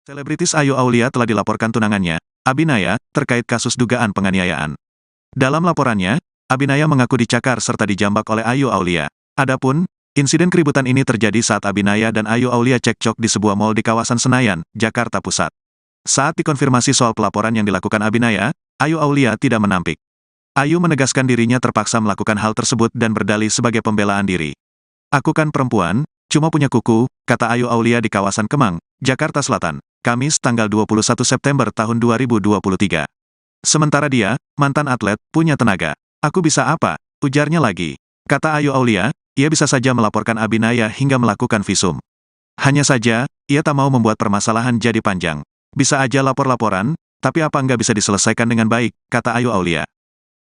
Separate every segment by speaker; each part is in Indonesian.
Speaker 1: Selebritis Ayu Aulia telah dilaporkan tunangannya, Abinaya, terkait kasus dugaan penganiayaan. Dalam laporannya, Abinaya mengaku dicakar serta dijambak oleh Ayu Aulia. Adapun, insiden keributan ini terjadi saat Abinaya dan Ayu Aulia cekcok di sebuah mal di kawasan Senayan, Jakarta Pusat. Saat dikonfirmasi soal pelaporan yang dilakukan Abinaya, Ayu Aulia tidak menampik. Ayu menegaskan dirinya terpaksa melakukan hal tersebut dan berdalih sebagai pembelaan diri. "Aku kan perempuan, cuma punya kuku," kata Ayu Aulia di kawasan Kemang, Jakarta Selatan, Kamis tanggal 21 September tahun 2023. Sementara dia, mantan atlet, punya tenaga. "Aku bisa apa?" ujarnya lagi. Kata Ayu Aulia, ia bisa saja melaporkan Abinaya hingga melakukan visum. Hanya saja, ia tak mau membuat permasalahan jadi panjang. "Bisa aja lapor-laporan, tapi apa nggak bisa diselesaikan dengan baik," kata Ayu Aulia.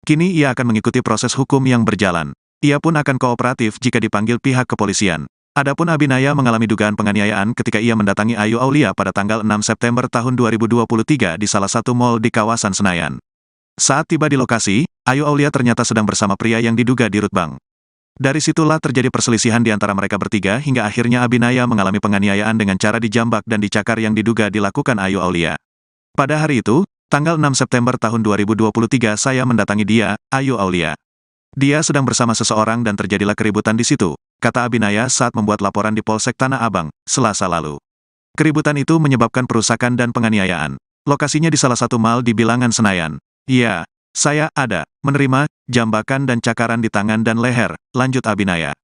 Speaker 1: Kini ia akan mengikuti proses hukum yang berjalan. Ia pun akan kooperatif jika dipanggil pihak kepolisian. Adapun Abinaya mengalami dugaan penganiayaan ketika ia mendatangi Ayu Aulia pada tanggal 6 September tahun 2023 di salah satu mal di kawasan Senayan. Saat tiba di lokasi, Ayu Aulia ternyata sedang bersama pria yang diduga dirut bank. Dari situlah terjadi perselisihan di antara mereka bertiga hingga akhirnya Abinaya mengalami penganiayaan dengan cara dijambak dan dicakar yang diduga dilakukan Ayu Aulia. Pada hari itu, tanggal 6 September tahun 2023 saya mendatangi dia, Ayu Aulia. Dia sedang bersama seseorang dan terjadilah keributan di situ, kata Abinaya saat membuat laporan di Polsek Tanah Abang, Selasa lalu. Keributan itu menyebabkan perusakan dan penganiayaan. Lokasinya di salah satu mal di bilangan Senayan. "Ya, saya ada menerima jambakan dan cakaran di tangan dan leher," lanjut Abinaya.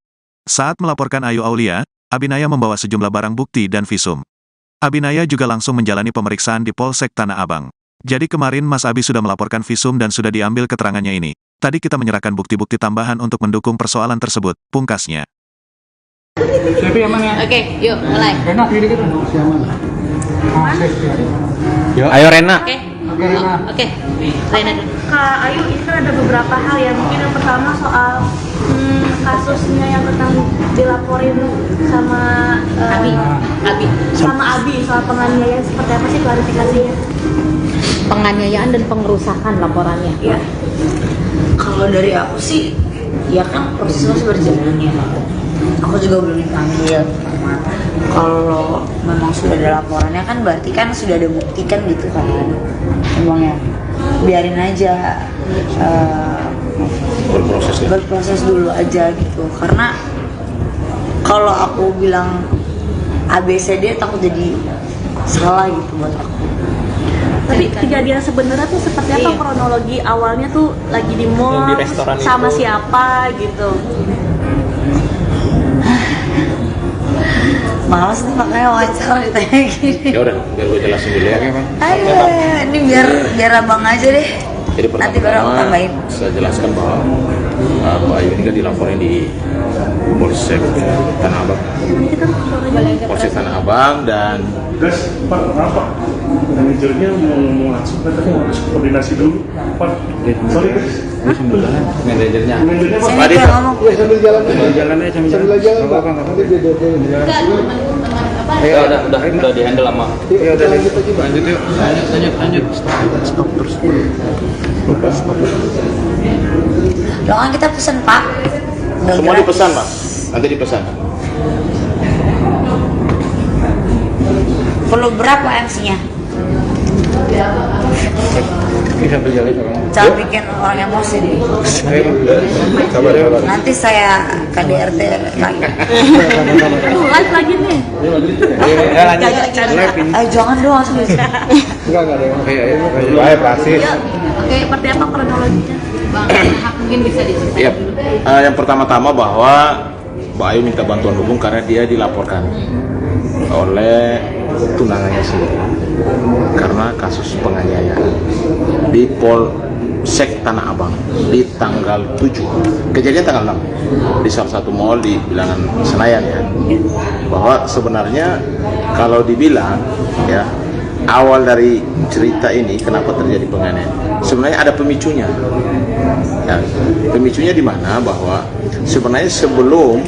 Speaker 1: Saat melaporkan Ayu Aulia, Abinaya membawa sejumlah barang bukti dan visum. Abinaya juga langsung menjalani pemeriksaan di Polsek Tanah Abang. "Jadi kemarin Mas Abi sudah melaporkan visum dan sudah diambil keterangannya ini. Tadi kita menyerahkan bukti-bukti tambahan untuk mendukung persoalan tersebut," pungkasnya.
Speaker 2: Siapa yang mana?
Speaker 3: Oke, yuk mulai.
Speaker 2: Rena, pilih kita.
Speaker 4: Yuk, ayo Rena.
Speaker 3: Oke.
Speaker 2: Oke, Rena.
Speaker 3: Oke. Rena dulu.
Speaker 5: Kak Ayu, ini kan ada beberapa hal ya. Mungkin yang pertama soal kasusnya yang tentang dilaporin sama
Speaker 3: Abi.
Speaker 5: sama Abi soal penganiayaan, seperti apa sih klarifikasinya?
Speaker 3: Penganiayaan dan pengerusakan laporannya.
Speaker 5: Iya.
Speaker 6: Kalau dari aku sih, ya kan proses masih berjalan ya. Aku juga belum dipanggil. Kalau memang sudah ada laporannya kan berarti kan sudah ada bukti kan gitu kan. Memang ya biarin aja berproses dulu aja gitu. Karena kalau aku bilang ABCD takut jadi salah gitu buat aku.
Speaker 5: Tapi kejadian sebenarnya tuh seperti apa kronologi awalnya tuh lagi di mall
Speaker 4: Yang di restoran
Speaker 5: sama
Speaker 4: itu.
Speaker 5: siapa gitu?
Speaker 6: Males nih makanya wawancara ditanya gini.
Speaker 4: Ya udah, biar gue jelasin dulu ya.
Speaker 6: Ini biar abang aja deh.
Speaker 4: Jadi
Speaker 6: Nanti baru aku tambahin.
Speaker 4: saya jelaskan bahwa Pak Ayu ini kan dilaporin di Polsek Tanah Abang. Polsek Tanah Abang dan
Speaker 7: Gas, Pak, kenapa? Manajernya mau langsung, tapi harus koordinasi dulu, Pak. Sorry, guys.
Speaker 4: manajernya.
Speaker 7: Manajernya, Pak.
Speaker 6: Sini
Speaker 4: Tadi
Speaker 6: dia ngomong.
Speaker 7: Sambil jalan,
Speaker 4: jalan aja sambil jalan.
Speaker 7: Nanti dia
Speaker 4: Ya udah di handle sama.
Speaker 7: Ya udah, lanjut aja, Pak.
Speaker 4: Lanjut yuk. Lanjut. Stop terus.
Speaker 6: Loh kan kita pesen Pak. Nggak
Speaker 4: Semua
Speaker 6: gratis.
Speaker 4: dipesan, Pak. Nanti dipesan.
Speaker 6: Perlu berapa MC-nya?
Speaker 4: Ini sambil jalan Bang.
Speaker 6: Jangan bikin orang emosi nih.
Speaker 4: Sabar ya, Pak.
Speaker 6: Nanti saya KDRT lagi.
Speaker 5: Live lagi nih.
Speaker 4: Ya lanjut.
Speaker 6: Jangan doang langsung.
Speaker 7: Enggak ada.
Speaker 4: Baik, praktis.
Speaker 5: Oke, seperti apa kronologinya?
Speaker 3: Bang, mungkin bisa diceritain.
Speaker 4: Iya. Yang pertama-tama bahwa Mbak Ayu minta bantuan hukum karena dia dilaporkan oleh tunangannya sendiri karena kasus penganiayaan di Polsek Tanah Abang di tanggal 7. Kejadian tanggal 6 di salah satu mal di bilangan Senayan ya. Bahwa sebenarnya kalau dibilang ya, awal dari cerita ini kenapa terjadi penganiayaan, sebenarnya ada pemicunya. Ya, pemicunya di mana bahwa sebenarnya sebelum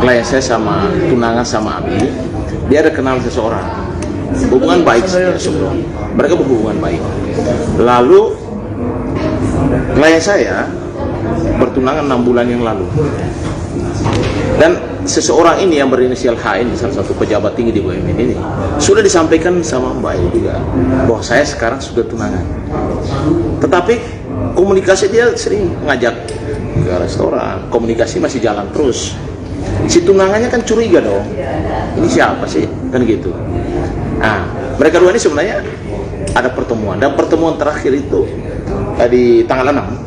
Speaker 4: klien saya sama tunangan sama Abi, dia ada kenal seseorang, hubungan baik sebelum mereka berhubungan baik. Lalu klien saya bertunangan 6 bulan yang lalu, dan seseorang ini yang berinisial H ini, salah satu pejabat tinggi di BUMN ini, sudah disampaikan sama Mbak Ayu juga bahwa saya sekarang sudah tunangan. Tetapi komunikasi dia sering ngajak ke restoran, komunikasi masih jalan terus. Si tunangannya kan curiga dong, ini siapa sih, kan gitu. Nah, mereka dua ini sebenarnya ada pertemuan, dan pertemuan terakhir itu di tanggal 6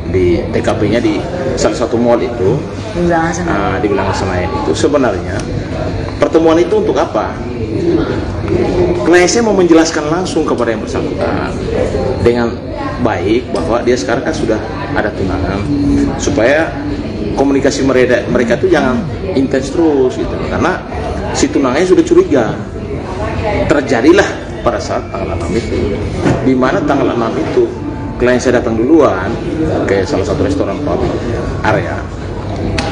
Speaker 4: di TKP-nya di salah satu mall itu di Bilangan Senayan itu. Sebenarnya pertemuan itu untuk apa? Klien saya mau menjelaskan langsung kepada yang bersangkutan dengan baik bahwa dia sekarang kan sudah ada tunangan, supaya komunikasi mereka itu jangan intens terus gitu, karena si tunangannya sudah curiga. Terjadilah pada saat tanggal 6 itu, di mana tanggal 6 itu klien saya datang duluan ke salah satu restoran pub area.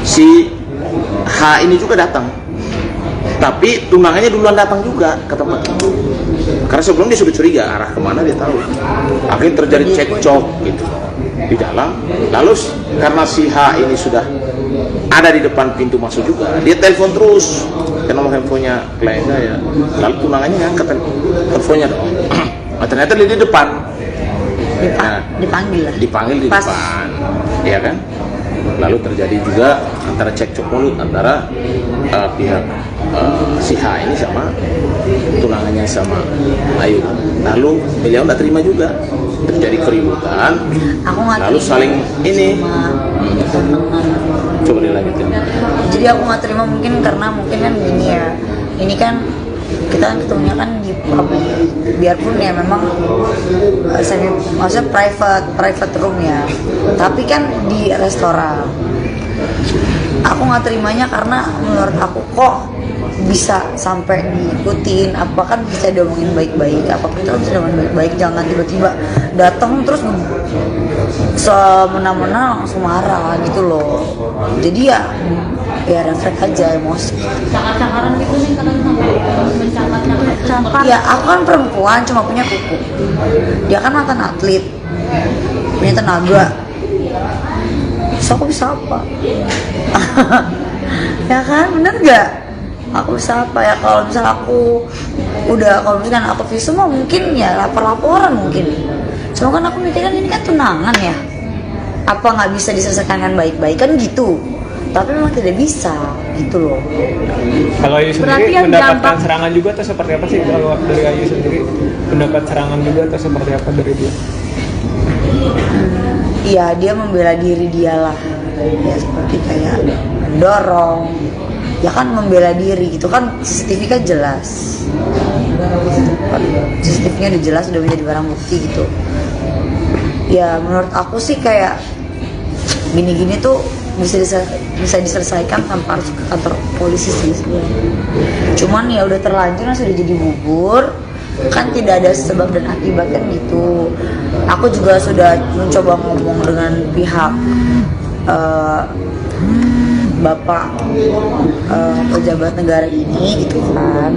Speaker 4: Si H ini juga datang, tapi tunangannya duluan datang juga ke tempat itu, karena sebelum dia sudah curiga arah kemana dia tahu. Akhirnya terjadi cekcok gitu di dalam. Lalu karena si H ini sudah ada di depan pintu masuk juga, dia telepon terus ke nomor handphonenya klien saya. Lalu tunangannya ngangkat teleponnya dong. Ternyata dia di depan.
Speaker 6: Dipanggil di
Speaker 4: depan, ya kan? Lalu terjadi juga antara cekcok mulut antara pihak si H ini sama tunangannya sama Ayu. Lalu beliau nggak terima juga, terjadi keributan. Lalu saling ini. Coba dilanjutin.
Speaker 6: Jadi aku nggak terima mungkin karena mungkin kan gini ya, ini kan kita kan ketemunya kan di pub, biarpun ya memang maksudnya private room ya, tapi kan di restoran. Aku nggak terimanya karena menurut aku kok bisa sampai diikutin, apa kan bisa diomongin baik-baik, apa kita bisa diomongin baik-baik, jangan tiba-tiba datang terus semena-mena langsung marah gitu loh. Jadi ya refleks aja emosi.
Speaker 3: Cakar-cakaran gitu nih kalau mencakar.
Speaker 6: Ya aku kan perempuan cuma punya kuku, dia kan mantan atlet, punya tenaga, so aku bisa apa? Ya kan, bener gak? Aku bisa apa ya? Kalau misalnya kalau misalkan aku visu mah mungkin ya laporan mungkin. Cuma kan aku mikirkan ini kan tunangan ya, apa nggak bisa diselesaikan dengan baik-baik kan gitu. Tapi memang tidak bisa gitu loh.
Speaker 2: Kalau Ayu sendiri mendapatkan serangan juga atau seperti apa sih? Kalau dari Ayu sendiri mendapat serangan juga atau seperti apa dari dia?
Speaker 6: Iya, dia membela diri dia lah, ya seperti kayak mendorong, ya kan membela diri gitu kan. CCTV kan jelas, CCTV-nya udah jelas, udah menjadi barang bukti gitu. Ya menurut aku sih kayak gini-gini tuh bisa diselesaikan tanpa harus ke kantor polisi sih sebenarnya. Cuman ya udah terlanjur, sudah jadi bubur kan, tidak ada sebab dan akibat kan gitu. Aku juga sudah mencoba ngomong dengan pihak bapak pejabat negara ini gitu kan,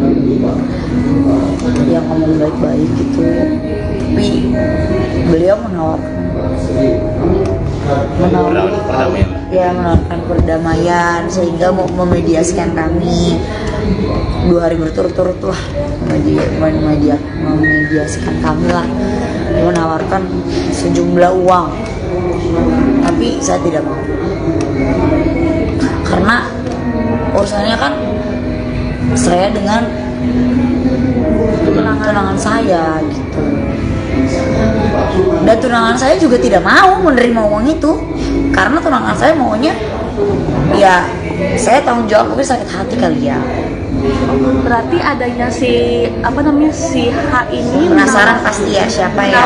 Speaker 6: yang ngomong baik-baik gitu, tapi beliau menawarkan perdamaian sehingga mau memediasikan kami 2 hari berturut-turut lah, memediasikan kami lah, menawarkan sejumlah uang, tapi saya tidak mau karena urusannya kan saya dengan tunangan saya gitu, dan tunangan saya juga tidak mau menerima uang itu karena tunangan saya maunya ya saya tanggung jawab, mungkin sakit hati kali ya.
Speaker 5: Berarti adanya si H ini
Speaker 6: Penasaran pasti ya siapa ya.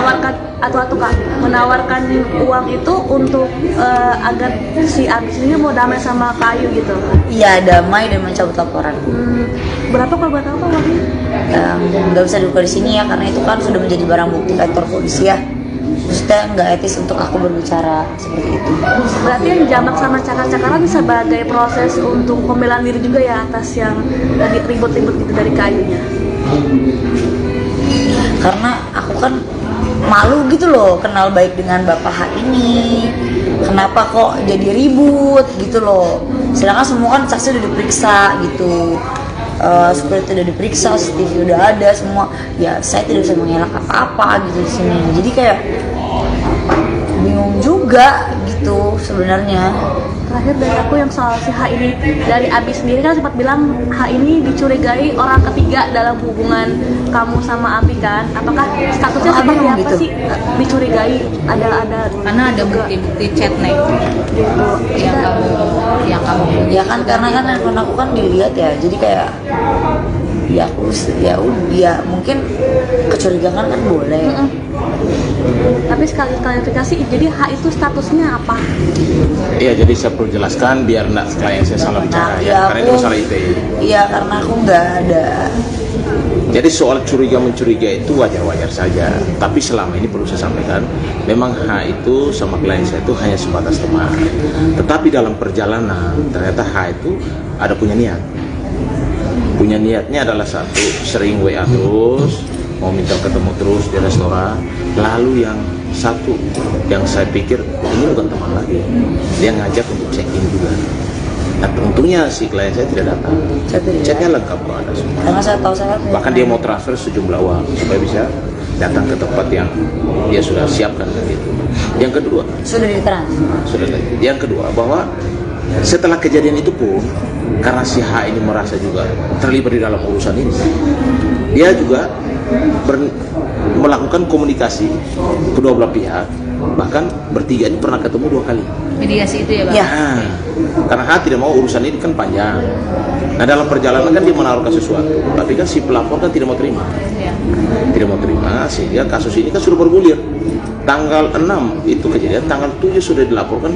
Speaker 5: menawarkan uang itu untuk agar si Abis ini mau damai sama Kak Ayu gitu.
Speaker 6: Iya, damai dan mencabut laporan.
Speaker 5: Berapa kalau buat apa uangnya?
Speaker 6: Nggak bisa dibuka di sini ya, karena itu kan sudah menjadi barang bukti kantor polisi ya. Maksudnya nggak etis untuk aku berbicara seperti itu.
Speaker 5: Berarti yang jambak sama cakar-cakaran sebagai proses untuk pembelaan diri juga ya atas yang tadi ribut-ribut gitu dari Kak Ayunya.
Speaker 6: Karena aku kan malu gitu loh kenal baik dengan Bapak H ini. Kenapa kok jadi ribut gitu loh. sedangkan semua kan saksi udah diperiksa gitu. Security udah diperiksa, CCTV udah ada semua, ya saya tidak bisa mengelak apa-apa gitu di sini. Jadi kayak bingung juga gitu sebenarnya.
Speaker 5: Terakhir dari aku yang soal si H ini, dari Abi sendiri kan sempat bilang H ini dicurigai orang ketiga dalam hubungan kamu sama Abi kan? Apakah statusnya
Speaker 6: Oh,
Speaker 5: seperti
Speaker 6: abang
Speaker 5: apa
Speaker 6: gitu?
Speaker 5: sih? Dicurigai ada
Speaker 3: Karena ada bukti-bukti chat nih
Speaker 5: gitu.
Speaker 3: yang kamu
Speaker 6: Ya kan karena kan handphone aku kan dilihat ya, jadi kayak ya aku ya mungkin kecurigaan kan boleh.
Speaker 5: Tapi sekali klarifikasi, jadi H itu statusnya apa?
Speaker 4: Iya, jadi saya perlu jelaskan biar enggak klien saya salah bicara ya,
Speaker 6: ya
Speaker 4: karena itu masalah ITE.
Speaker 6: Iya, karena aku nggak ada.
Speaker 4: Jadi soal curiga-mencuriga itu wajar-wajar saja, tapi selama ini perlu saya sampaikan, memang H itu sama klien saya itu hanya sebatas teman. Tetapi dalam perjalanan, ternyata H itu ada punya niat. Punya niatnya adalah satu, sering WA terus, mau minta ketemu terus di restoran. Lalu yang satu, yang saya pikir ini bukan teman lagi, dia ngajak untuk check-in juga. Nah, untungnya si klien saya tidak datang. Chatnya lengkap kok, ada semua.
Speaker 6: Karena saya tahu saya
Speaker 4: Bahkan dia mau transfer sejumlah uang supaya bisa datang ke tempat yang dia sudah siapkan gitu. Yang kedua,
Speaker 6: sudah ditransfer.
Speaker 4: yang kedua bahwa setelah kejadian itu pun, karena si H ini merasa juga terlibat di dalam urusan ini, dia juga melakukan komunikasi kedua belah pihak, bahkan bertiga ini pernah ketemu 2 kali.
Speaker 3: mediasi itu ya Bang?
Speaker 6: Ya.
Speaker 4: Nah, karena H tidak mau urusan ini kan panjang. Nah, dalam perjalanan kan dia menaruhkan sesuatu, tapi kan si pelapor kan tidak mau terima.
Speaker 3: Iya.
Speaker 4: Tidak mau terima, sehingga kasus ini kan sudah bergulir. Tanggal 6 itu kejadian, tanggal 7 sudah dilaporkan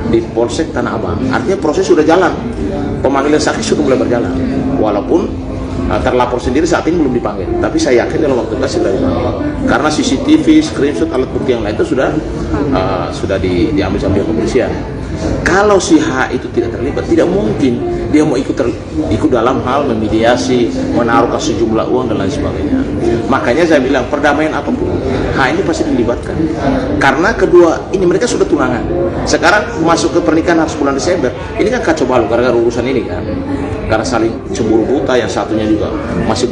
Speaker 4: di Polsek Tanah Abang. Artinya proses sudah jalan, pemanggilan saksi sudah mulai berjalan. Walaupun terlapor sendiri saat ini belum dipanggil, tapi saya yakin dalam waktu dekat segera dipanggil. Karena CCTV, screenshot, alat bukti yang lain itu sudah diambil sama pihak kepolisian. Kalau si H itu tidak terlibat, tidak mungkin dia mau ikut dalam hal memediasi, menaruhkan sejumlah uang dan lain sebagainya. Makanya saya bilang perdamaian apapun, H ini pasti dilibatkan. Karena kedua ini mereka sudah tunangan. Sekarang masuk ke pernikahan harus bulan Desember. Ini kan kacau balau gara-gara urusan ini kan. Karena saling cemburu buta, yang satunya juga masih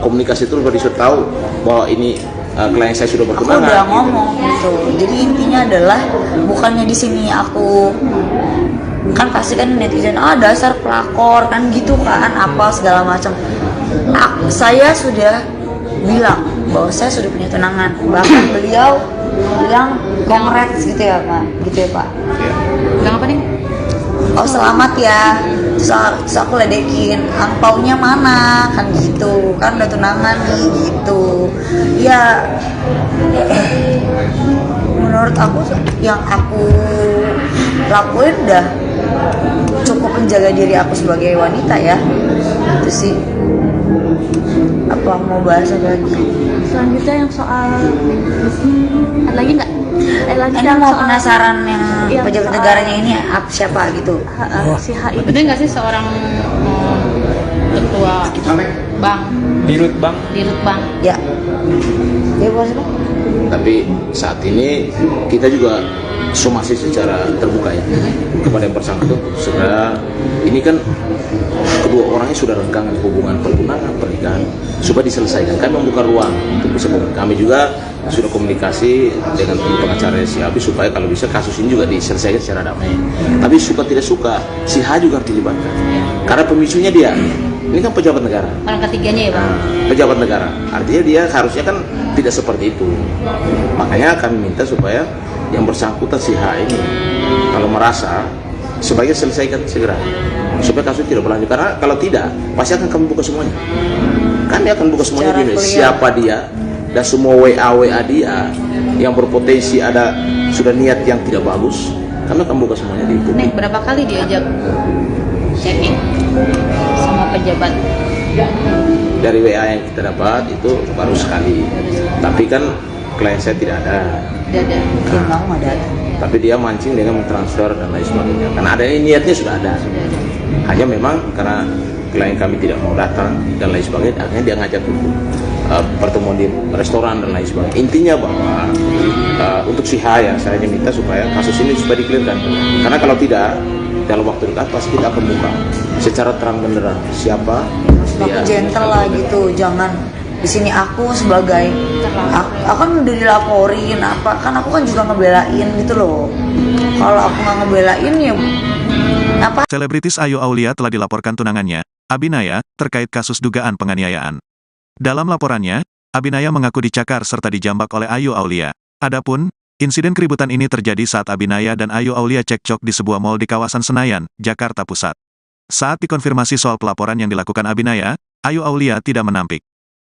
Speaker 4: komunikasi terus baru disuruh tahu bahwa ini klien saya sudah
Speaker 6: Aku
Speaker 4: bertunangan.
Speaker 6: udah ngomong gitu. Jadi intinya adalah bukannya di sini aku kan pasti kan netizen dasar pelakor kan gitu kan apa segala macam. Saya sudah bilang bahwa saya sudah punya tunangan. Bahkan beliau bilang congrats gitu ya Pak,
Speaker 3: Bilang apa nih?
Speaker 6: Oh selamat ya. Terus aku ledekin, angpaunya mana kan gitu, kan udah tunangan nih gitu. Ya menurut aku yang aku lakuin udah cukup menjaga diri aku sebagai wanita ya. Itu sih. Apa mau bahas apa lagi?
Speaker 5: Selanjutnya yang soal ada lagi nggak? Lanjut
Speaker 6: Ini
Speaker 5: yang
Speaker 6: mau
Speaker 5: soal
Speaker 6: penasaran yang pejabat
Speaker 5: soal-
Speaker 6: negaranya ini siapa gitu?
Speaker 5: si H ini.
Speaker 3: Bener nggak sih seorang ketua bank,
Speaker 2: Dirut Bang.
Speaker 3: dirut bank?
Speaker 6: Ya. Dia bos apa?
Speaker 4: Tapi saat ini kita juga somasi secara terbuka ya kepada yang bersangkutan. Segera ini kan kedua orangnya sudah renggang hubungan pertunangan pernikahan supaya diselesaikan. Kami membuka ruang untuk bisa kami juga sudah komunikasi dengan tim pengacara si Abi supaya kalau bisa kasus ini juga diselesaikan secara damai. Tapi suka tidak suka si H juga harus dilibatkan karena pemicunya dia. Ini kan pejabat negara.
Speaker 3: Orang ketiganya ya Bang?
Speaker 4: Pejabat negara, artinya dia harusnya kan tidak seperti itu. Makanya kami minta supaya yang bersangkutan si H ini kalau merasa sebaiknya selesaikan segera supaya kasus tidak berlanjut, karena kalau tidak pasti akan kami buka semuanya. Kami akan buka semuanya
Speaker 6: Secara
Speaker 4: gini,
Speaker 6: kuliah.
Speaker 4: siapa dia dan semua WA dia yang berpotensi ada sudah niat yang tidak bagus, kami akan buka semuanya di publik.
Speaker 3: Nek, berapa kali diajak check-in sama pejabat?
Speaker 4: Dari WA yang kita dapat itu baru sekali, tapi kan klien saya tidak ada.
Speaker 3: Tidak ada.
Speaker 6: Dia mau ada.
Speaker 4: Tapi dia mancing dengan mentransfer dan lain sebagainya. Karena ada niatnya sudah ada. Hanya memang karena klien kami tidak mau datang dan lain sebagainya, akhirnya dia ngajak untuk pertemuan di restoran dan lain sebagainya. Intinya bahwa untuk si H ya, saya hanya minta supaya kasus ini supaya dikelirkan. Karena kalau tidak, dalam waktu dekat pasti kita akan buka secara terang benderang siapa
Speaker 6: Aku
Speaker 4: dia.
Speaker 6: gentle lah gitu, jangan di sini aku sebagai aku kan udah dilaporin apa kan aku kan juga ngebelain gitu loh. Kalau aku nggak ngebelain ya apa?
Speaker 1: Selebritis Ayu Aulia telah dilaporkan tunangannya, Abinaya, terkait kasus dugaan penganiayaan. Dalam laporannya, Abinaya mengaku dicakar serta dijambak oleh Ayu Aulia. Adapun, insiden keributan ini terjadi saat Abinaya dan Ayu Aulia cekcok di sebuah mal di kawasan Senayan, Jakarta Pusat. Saat dikonfirmasi soal pelaporan yang dilakukan Abinaya, Ayu Aulia tidak menampik.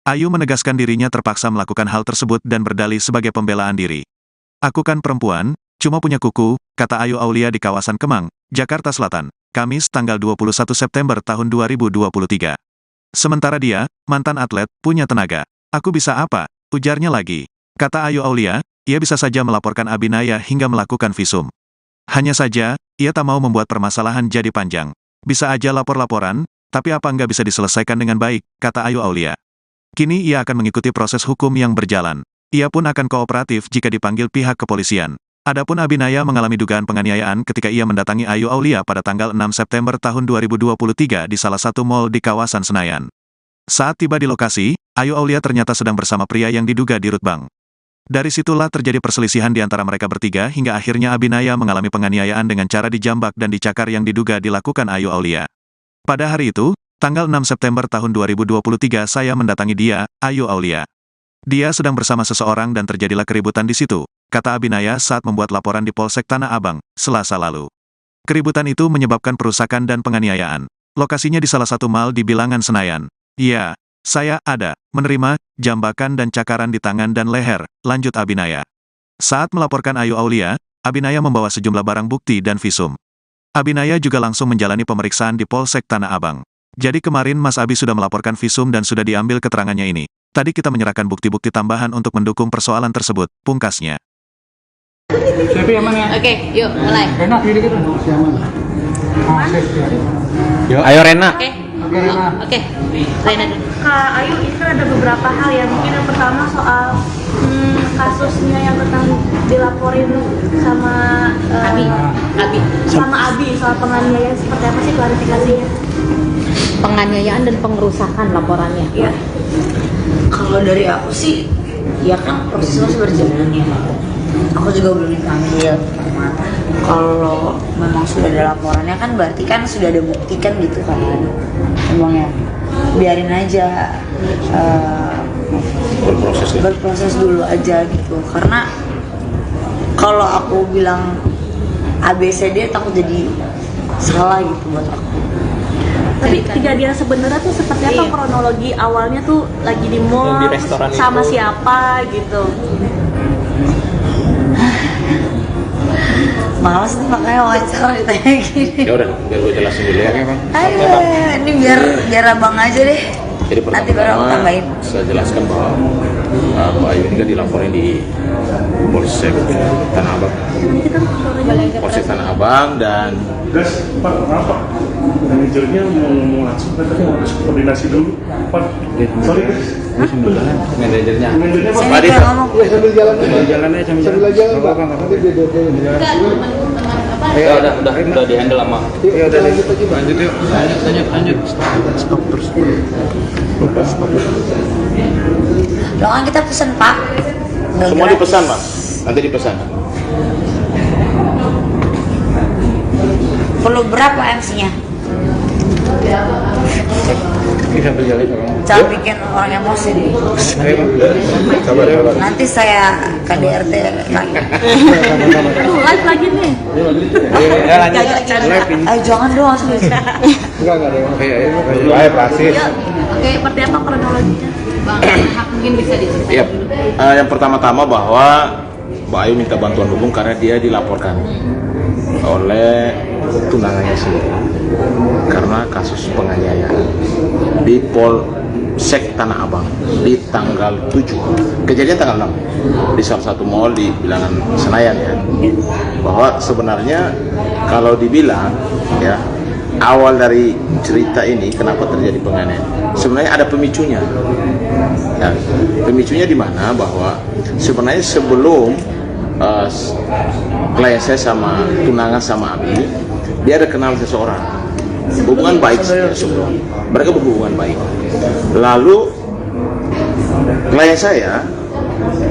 Speaker 1: Ayu menegaskan dirinya terpaksa melakukan hal tersebut dan berdalih sebagai pembelaan diri. "Aku kan perempuan, cuma punya kuku," kata Ayu Aulia di kawasan Kemang, Jakarta Selatan, Kamis tanggal 21 September tahun 2023. Sementara dia, mantan atlet, punya tenaga. "Aku bisa apa?" ujarnya lagi. Kata Ayu Aulia, ia bisa saja melaporkan Abinaya hingga melakukan visum. Hanya saja, ia tak mau membuat permasalahan jadi panjang. "Bisa aja lapor-laporan, tapi apa nggak bisa diselesaikan dengan baik," kata Ayu Aulia. Kini ia akan mengikuti proses hukum yang berjalan. Ia pun akan kooperatif jika dipanggil pihak kepolisian. Adapun Abinaya mengalami dugaan penganiayaan ketika ia mendatangi Ayu Aulia pada tanggal 6 September tahun 2023 di salah satu mal di kawasan Senayan. Saat tiba di lokasi, Ayu Aulia ternyata sedang bersama pria yang diduga dirut bank. Dari situlah terjadi perselisihan di antara mereka bertiga hingga akhirnya Abinaya mengalami penganiayaan dengan cara dijambak dan dicakar yang diduga dilakukan Ayu Aulia. Pada hari itu, tanggal 6 September tahun 2023 saya mendatangi dia, Ayu Aulia. Dia sedang bersama seseorang dan terjadilah keributan di situ, kata Abinaya saat membuat laporan di Polsek Tanah Abang, Selasa lalu. Keributan itu menyebabkan perusakan dan penganiayaan. Lokasinya di salah satu mal di Bilangan Senayan. "Ya, saya ada menerima jambakan dan cakaran di tangan dan leher," lanjut Abinaya. Saat melaporkan Ayu Aulia, Abinaya membawa sejumlah barang bukti dan visum. Abinaya juga langsung menjalani pemeriksaan di Polsek Tanah Abang. "Jadi kemarin Mas Abi sudah melaporkan visum dan sudah diambil keterangannya ini. Tadi kita menyerahkan bukti-bukti tambahan untuk mendukung persoalan tersebut," pungkasnya.
Speaker 3: Oke, yuk mulai.
Speaker 4: Ayo Rena.
Speaker 3: Oke. Oke. Rena dulu.
Speaker 5: Kak Ayu, ini kan ada beberapa hal ya. Mungkin yang pertama soal kasusnya yang tentang dilaporin sama Abi soal penganiayaan, seperti apa sih klarifikasinya?
Speaker 3: Penganiayaan dan pengerusakan laporannya.
Speaker 5: Iya.
Speaker 6: Kalau dari aku sih, ya kan prosesnya masih berjalan ya. Aku juga belum dipanggil. Kalau memang sudah ada laporannya kan berarti kan sudah ada bukti kan gitu kan. Emang ya, biarin aja berproses dulu aja gitu. Karena kalau aku bilang ABCD takut jadi salah gitu buat aku.
Speaker 5: Tapi kejadian sebenarnya tuh seperti apa kronologi awalnya tuh lagi di mall
Speaker 2: Di restoran
Speaker 5: sama
Speaker 2: itu.
Speaker 5: siapa gitu?
Speaker 6: Males nih makanya wawancara ditanya gini.
Speaker 4: Ya udah, biar gue jelasin dulu ya.
Speaker 6: Ayo, ini biar abang aja deh.
Speaker 4: Jadi
Speaker 6: Nanti baru aku tambahin.
Speaker 4: saya jelaskan bahwa Mbak Ayu ini kan dilaporin di Polsek Tanah Abang. Polsek Tanah Abang dan
Speaker 7: Gas, Pak, maaf Pak. Manajernya mau ngomong langsung, katanya harus koordinasi dulu. Pak, sorry guys.
Speaker 4: manajernya.
Speaker 7: Manajernya Pak.
Speaker 6: Sini kayak ngomong.
Speaker 8: Ya udah di handle sama. Ya udah lanjut yuk. Lanjut. Stop terus.
Speaker 6: Loh kan kita pesen Pak. Nggak
Speaker 4: Semua
Speaker 6: gratis.
Speaker 4: dipesan Pak, nanti dipesan.
Speaker 6: Perlu berapa MC-nya?
Speaker 8: Sambil jalan Bang.
Speaker 6: Jangan bikin orang emosi deh.
Speaker 8: Sabar.
Speaker 6: Nanti saya KDRT lagi.
Speaker 5: Live lagi nih.
Speaker 8: Ya lanjut.
Speaker 6: Jangan dong serius.
Speaker 8: Enggak ada. Ayo pasti.
Speaker 5: Oke, seperti apa kronologinya?
Speaker 3: Bang, mungkin bisa diceritain.
Speaker 4: Iya. Yang pertama-tama bahwa Mbak Ayu minta bantuan hukum karena dia dilaporkan oleh tunangannya sendiri karena kasus penganiayaan di Polsek Tanah Abang di tanggal 7, kejadian tanggal 6 di salah satu mall di Bilangan Senayan ya. Bahwa sebenarnya kalau dibilang ya, awal dari cerita ini kenapa terjadi penganiayaan sebenarnya ada pemicunya ya. Pemicunya di mana bahwa sebenarnya sebelum klien saya sama tunangan sama Abi dia ada kenal seseorang, hubungan baik sebelum mereka berhubungan baik. Lalu klien saya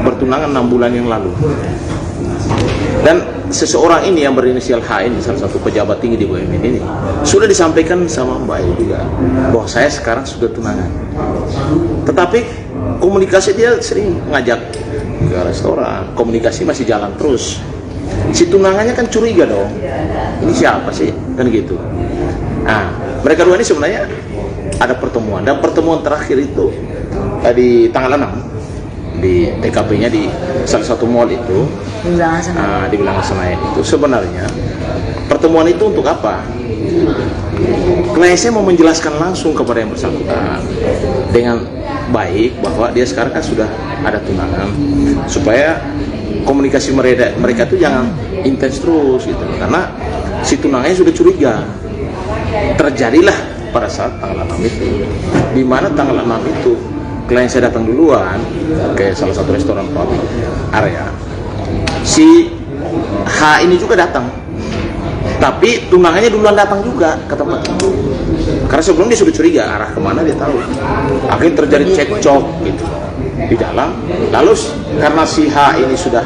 Speaker 4: bertunangan 6 bulan yang lalu, dan seseorang ini yang berinisial H ini, salah satu pejabat tinggi di BUMN ini, sudah disampaikan sama Mbak Ayu juga bahwa saya sekarang sudah tunangan. Tetapi komunikasi dia sering ngajak ke restoran, komunikasi masih jalan terus. Si tunangannya kan curiga dong, ini siapa sih, kan gitu. Nah, mereka dua ini sebenarnya ada pertemuan, dan pertemuan terakhir itu di tanggal 6 di TKP-nya di salah satu mall itu di Bilangan Senayan itu. Sebenarnya pertemuan itu untuk apa? Klien saya mau menjelaskan langsung kepada yang bersangkutan dengan baik bahwa dia sekarang kan sudah ada tunangan, supaya komunikasi mereka itu jangan intens terus gitu, karena si tunangannya sudah curiga. Terjadilah pada saat tanggal 6 itu, di mana tanggal 6 itu klien saya datang duluan ke salah satu restoran public area. Si H ini juga datang, tapi tunangannya duluan datang juga ke tempat itu, karena sebelum dia sudah curiga arah kemana dia tahu. Akhirnya terjadi cekcok gitu di dalam. Lalu karena si H ini sudah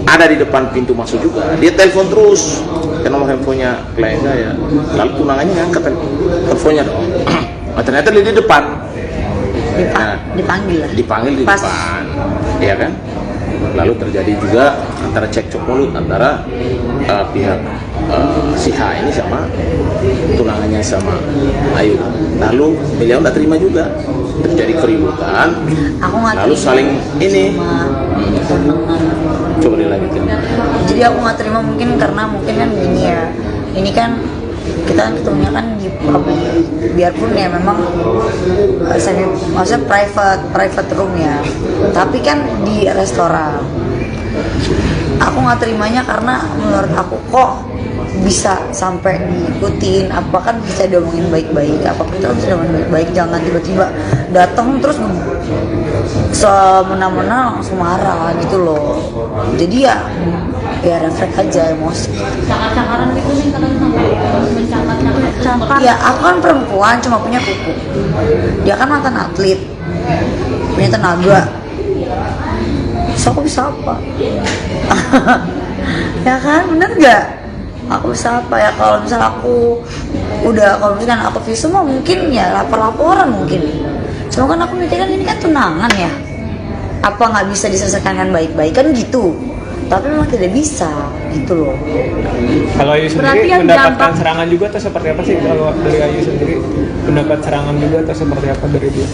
Speaker 4: ada di depan pintu masuk juga, dia telepon terus ke nomor handphonenya klien saya. Lalu tunangannya ngangkat teleponnya dong. Ternyata dia di depan. Dipanggil di depan, ya kan? Lalu terjadi juga antara cekcok mulut antara pihak si H ini sama tunangannya sama Ayu. Lalu beliau nggak terima juga, terjadi keributan. Lalu saling ini. Coba dilanjutin.
Speaker 6: Jadi aku nggak terima mungkin karena mungkin kan gini ya, ini kan kita ketemunya kan di biarpun ya memang maksudnya private room ya, tapi kan di restoran. Aku nggak terimanya karena menurut aku kok bisa sampai diikutin, apa kan bisa diomongin baik-baik, apa kita bisa diomongin baik-baik, jangan tiba-tiba datang terus semena-mena langsung marah gitu loh. Jadi ya refleks aja emosi.
Speaker 5: Cakar-cakaran gitu nih kalau sampai mencakar.
Speaker 6: Ya aku kan perempuan cuma punya kuku, dia kan mantan atlet, punya tenaga, so aku bisa apa? Ya kan, bener gak? Aku bisa apa ya kalau misal aku kalau misalkan aku visum mah mungkin ya laporan mungkin. Cuma kan aku mikirkan ini kan tunangan ya, apa nggak bisa diselesaikan dengan baik-baik kan gitu. Tapi memang tidak bisa gitu loh.
Speaker 2: Kalau Ayu sendiri mendapatkan serangan juga atau seperti apa sih? Kalau dari Ayu sendiri mendapat serangan juga atau seperti apa dari dia?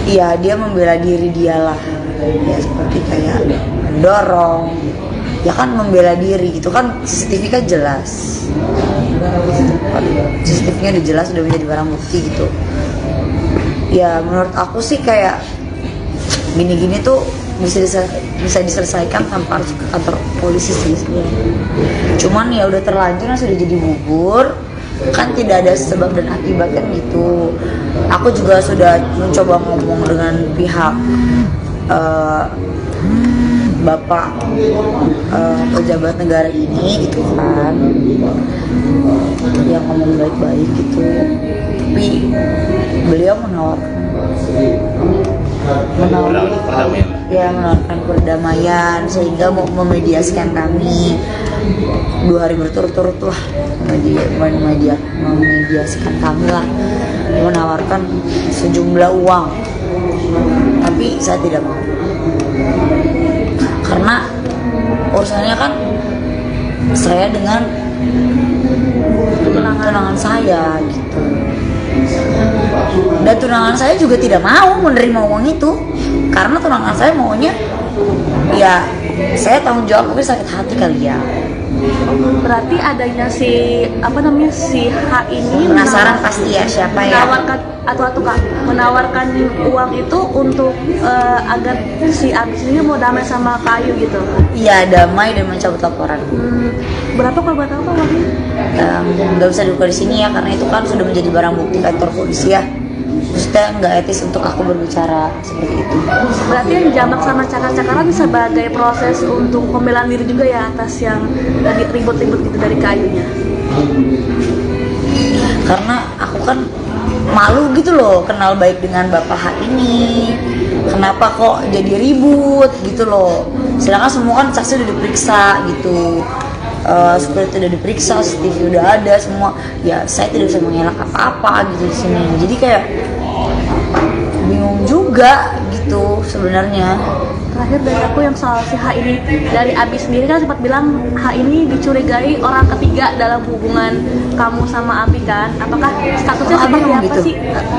Speaker 6: Iya, dia membela diri dia lah, ya seperti kayak dorong, ya kan membela diri gitu kan. CCTV kan jelas, CCTV-nya udah jelas, udah menjadi barang bukti gitu. Ya menurut aku sih kayak gini-gini tuh bisa diselesaikan tanpa harus ke kantor polisi sih sebenarnya. Cuman ya udah terlanjur, sudah jadi bubur kan, tidak ada sebab dan akibat kan gitu. Aku juga sudah mencoba ngomong dengan pihak bapak pejabat negara ini gitu kan, yang ngomong baik-baik gitu, tapi beliau menawarkan perdamaian sehingga mau memediasikan kami 2 hari berturut-turut lah, memediasikan kami lah, menawarkan sejumlah uang, tapi saya tidak mau karena urusannya kan saya dengan tunangan saya gitu, dan tunangan saya juga tidak mau menerima uang itu karena tunangan saya maunya ya saya tanggung jawab, mungkin sakit hati kali ya.
Speaker 5: Berarti adanya si H ini
Speaker 6: penasaran pasti ya siapa ya
Speaker 5: menawarkan uang itu untuk agar si Abis ini mau damai sama Kayu gitu.
Speaker 6: Iya, damai dan mencabut laporan.
Speaker 5: Berapa kalau buat apa uangnya?
Speaker 6: Nggak bisa dibuka di sini ya karena itu kan sudah menjadi barang bukti kantor polisi ya. Maksudnya maksudnya nggak etis untuk aku berbicara seperti itu.
Speaker 5: Berarti yang jambak sama cakar-cakaran sebagai proses untuk pembelaan diri juga ya atas yang tadi ribut-ribut gitu dari kayunya.
Speaker 6: Karena aku kan malu gitu loh kenal baik dengan Bapak H ini, kenapa kok jadi ribut gitu loh, sedangkan semua kan saksi udah diperiksa gitu, seperti udah diperiksa, CCTV udah ada semua, ya saya tidak bisa mengelak apa-apa gitu di sini, jadi kayak bingung juga gitu sebenarnya.
Speaker 5: Terakhir dari aku yang soal si H ini, dari Abi sendiri kan sempat bilang H ini dicurigai orang ketiga dalam hubungan kamu sama Abi kan? Apakah statusnya
Speaker 6: Oh, Abi
Speaker 5: seperti
Speaker 6: ngomong
Speaker 5: apa
Speaker 6: gitu?
Speaker 5: sih?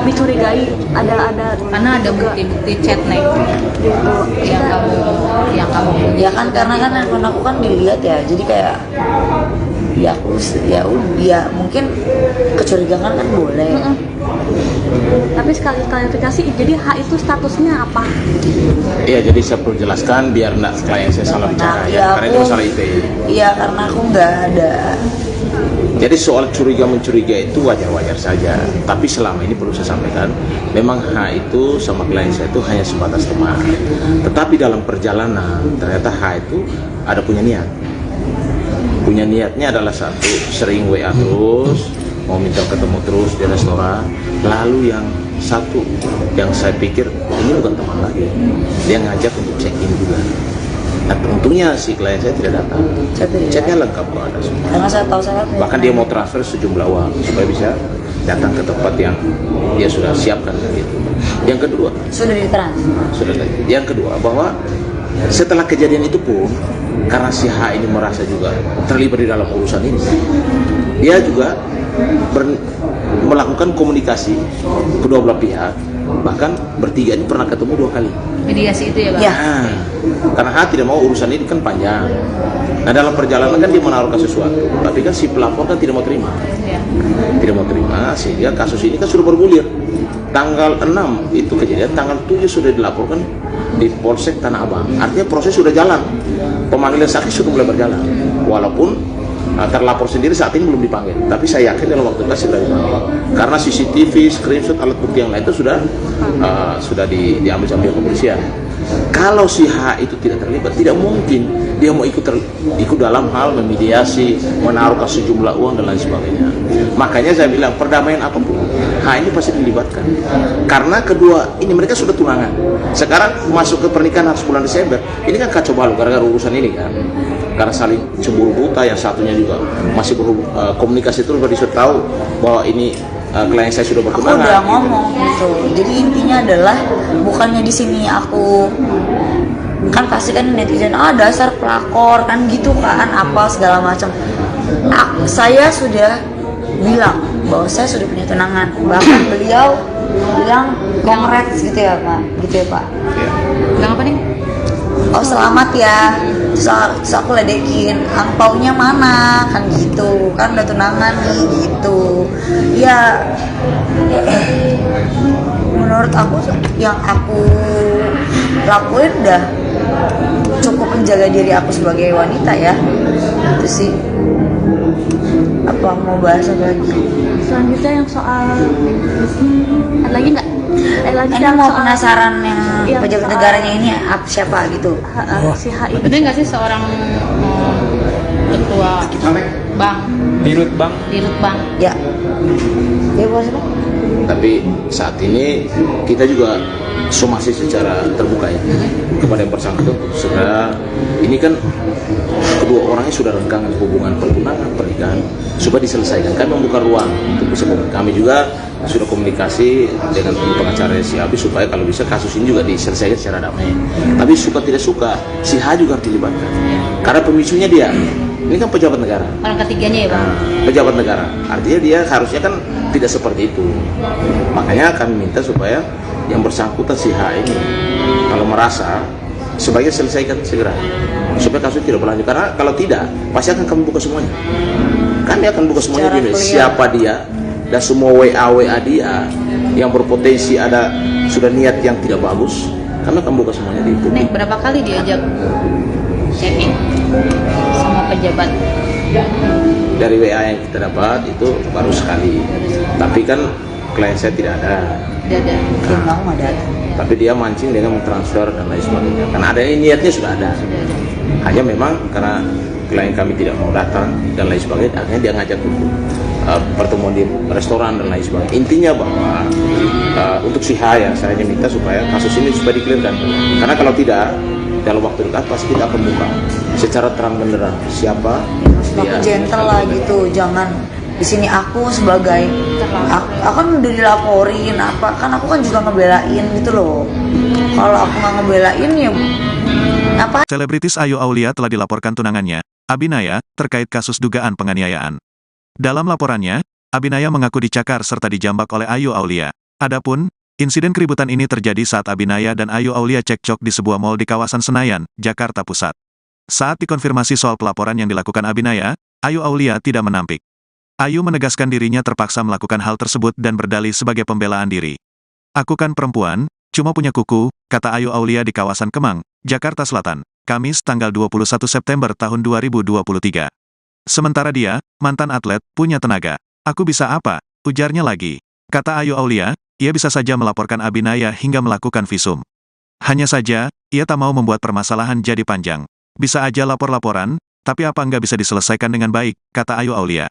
Speaker 5: Dicurigai ada
Speaker 3: Karena ada bukti-bukti chat nih
Speaker 5: gitu.
Speaker 3: yang kamu
Speaker 6: Ya kan karena kan handphone aku kan dilihat ya, jadi kayak ya aku ya mungkin kecurigaan kan boleh.
Speaker 5: Tapi sekali klarifikasi, jadi H itu statusnya apa?
Speaker 4: Iya, jadi saya perlu jelaskan biar klien saya salah bicara ya, karena itu masalah ITE.
Speaker 6: Iya, karena aku nggak ada.
Speaker 4: Jadi soal curiga-mencuriga itu wajar-wajar saja, tapi selama ini perlu saya sampaikan, memang H itu sama klien saya itu hanya sebatas teman. Tetapi dalam perjalanan, ternyata H itu ada punya niat. Punya niatnya adalah satu, sering WA terus, mau minta ketemu terus di restoran. Lalu yang satu, yang saya pikir ini bukan teman lagi, dia ngajak untuk check-in juga. Nah, untungnya si klien saya tidak datang. Chatnya lengkap kok, ada semua.
Speaker 6: Karena saya tahu saya
Speaker 4: Bahkan dia mau transfer sejumlah uang supaya bisa datang ke tempat yang dia sudah siapkan gitu. Yang kedua,
Speaker 6: sudah ditransfer.
Speaker 4: yang kedua bahwa setelah kejadian itu pun, karena si H ini merasa juga terlibat di dalam urusan ini, dia juga melakukan komunikasi kedua belah pihak, bahkan bertiga ini pernah ketemu 2 kali.
Speaker 3: mediasi itu ya Bang?
Speaker 6: Ya.
Speaker 4: Nah, karena H tidak mau urusan ini kan panjang. Nah, dalam perjalanan kan dia menaruhkan sesuatu, tapi kan si pelapor kan tidak mau terima.
Speaker 3: Iya.
Speaker 4: Tidak mau terima, sehingga kasus ini kan sudah bergulir. Tanggal 6 itu kejadian, tanggal 7 sudah dilaporkan di Polsek Tanah Abang. Artinya proses sudah jalan, pemanggilan saksi sudah mulai berjalan. Walaupun terlapor sendiri saat ini belum dipanggil, tapi saya yakin dalam waktu dekat segera dipanggil. Karena CCTV, screenshot, alat bukti yang lain itu sudah diambil sama pihak kepolisian. Kalau si H itu tidak terlibat, tidak mungkin dia mau ikut dalam hal memediasi, menaruhkan sejumlah uang dan lain sebagainya. Makanya saya bilang perdamaian apapun, H ini pasti dilibatkan. Karena kedua ini mereka sudah tunangan. Sekarang masuk ke pernikahan harus bulan Desember. Ini kan kacau balau gara-gara urusan ini kan. Karena saling cemburu buta, yang satunya juga masih komunikasi terus disuruh tahu bahwa ini klien saya sudah
Speaker 6: Aku
Speaker 4: bertunangan.
Speaker 6: udah ngomong gitu. Jadi intinya adalah bukannya di sini aku kan pasti kan netizen dasar pelakor kan gitu kan apa segala macam. Saya sudah bilang bahwa saya sudah punya tunangan. Bahkan beliau bilang congrats gitu ya Pak, gitu ya Pak.
Speaker 3: Bilang apa nih?
Speaker 6: Oh selamat ya. Terus aku ledekin, angpaunya mana kan gitu, kan udah tunangan nih gitu. Ya menurut aku yang aku lakuin udah cukup menjaga diri aku sebagai wanita ya. Itu sih. Apa mau bahas apa lagi?
Speaker 5: Selanjutnya yang soal ada lagi nggak? Lagi
Speaker 6: Ini
Speaker 5: yang
Speaker 6: mau
Speaker 5: soal
Speaker 6: penasaran yang pejabat
Speaker 5: soal-
Speaker 6: negaranya ini siapa gitu?
Speaker 5: si H ini.
Speaker 3: Bener nggak sih seorang ketua bank,
Speaker 2: Dirut Bang.
Speaker 6: Ya. Ya bos Pak.
Speaker 4: Tapi saat ini kita juga somasi secara terbuka ya kepada yang bersangkutan. Segera ini kan kedua orangnya sudah renggang hubungan pertunangan pernikahan supaya diselesaikan. Kami membuka ruang untuk bisa kami juga sudah komunikasi dengan pengacara si Abi supaya kalau bisa kasus ini juga diselesaikan secara damai. Tapi suka tidak suka si H juga harus dilibatkan karena pemicunya dia. Ini kan pejabat negara.
Speaker 3: orang ketiganya ya Bang?
Speaker 4: Pejabat negara, artinya dia harusnya kan tidak seperti itu. Makanya kami minta supaya yang bersangkutan si H ini kalau merasa sebaiknya selesaikan segera supaya kasus tidak berlanjut, karena kalau tidak pasti akan kami buka semuanya. Kami akan buka semuanya
Speaker 6: Secara
Speaker 4: gini,
Speaker 6: clear.
Speaker 4: siapa dia dan semua WA dia yang berpotensi ada sudah niat yang tidak bagus, kami akan buka semuanya di
Speaker 3: Nih
Speaker 4: publik.
Speaker 3: berapa kali diajak chatting sama pejabat?
Speaker 4: Dari WA yang kita dapat itu baru sekali, tapi kan klien saya tidak ada.
Speaker 3: Tidak ada.
Speaker 6: Tim kamu nggak datang.
Speaker 4: Tapi dia mancing dengan mentransfer dan lain sebagainya. Karena ada niatnya sudah ada. Hanya memang karena klien kami tidak mau datang dan lain sebagainya, akhirnya dia ngajak untuk pertemuan di restoran dan lain sebagainya. Intinya bahwa untuk si H ya, saya hanya minta supaya kasus ini supaya dikelirkan. Karena kalau tidak, dalam waktu dekat pasti kita akan buka secara terang benderang siapa
Speaker 6: Maksud aku gentle lah gitu, jangan di sini aku sebagai aku kan udah dilaporin apa kan, aku kan juga ngebelain gitu loh. Kalau aku nggak ngebelain ya apa.
Speaker 1: Selebritis Ayu Aulia telah dilaporkan tunangannya, Abinaya, terkait kasus dugaan penganiayaan. Dalam laporannya, Abinaya mengaku dicakar serta dijambak oleh Ayu Aulia. Adapun, insiden keributan ini terjadi saat Abinaya dan Ayu Aulia cekcok di sebuah mal di kawasan Senayan, Jakarta Pusat. Saat dikonfirmasi soal pelaporan yang dilakukan Abinaya, Ayu Aulia tidak menampik. Ayu menegaskan dirinya terpaksa melakukan hal tersebut dan berdalih sebagai pembelaan diri. "Aku kan perempuan, cuma punya kuku," kata Ayu Aulia di kawasan Kemang, Jakarta Selatan, Kamis tanggal 21 September tahun 2023. Sementara dia, mantan atlet, punya tenaga. "Aku bisa apa?" ujarnya lagi. Kata Ayu Aulia, ia bisa saja melaporkan Abinaya hingga melakukan visum. Hanya saja, ia tak mau membuat permasalahan jadi panjang. "Bisa aja lapor-laporan, tapi apa nggak bisa diselesaikan dengan baik," kata Ayu Aulia.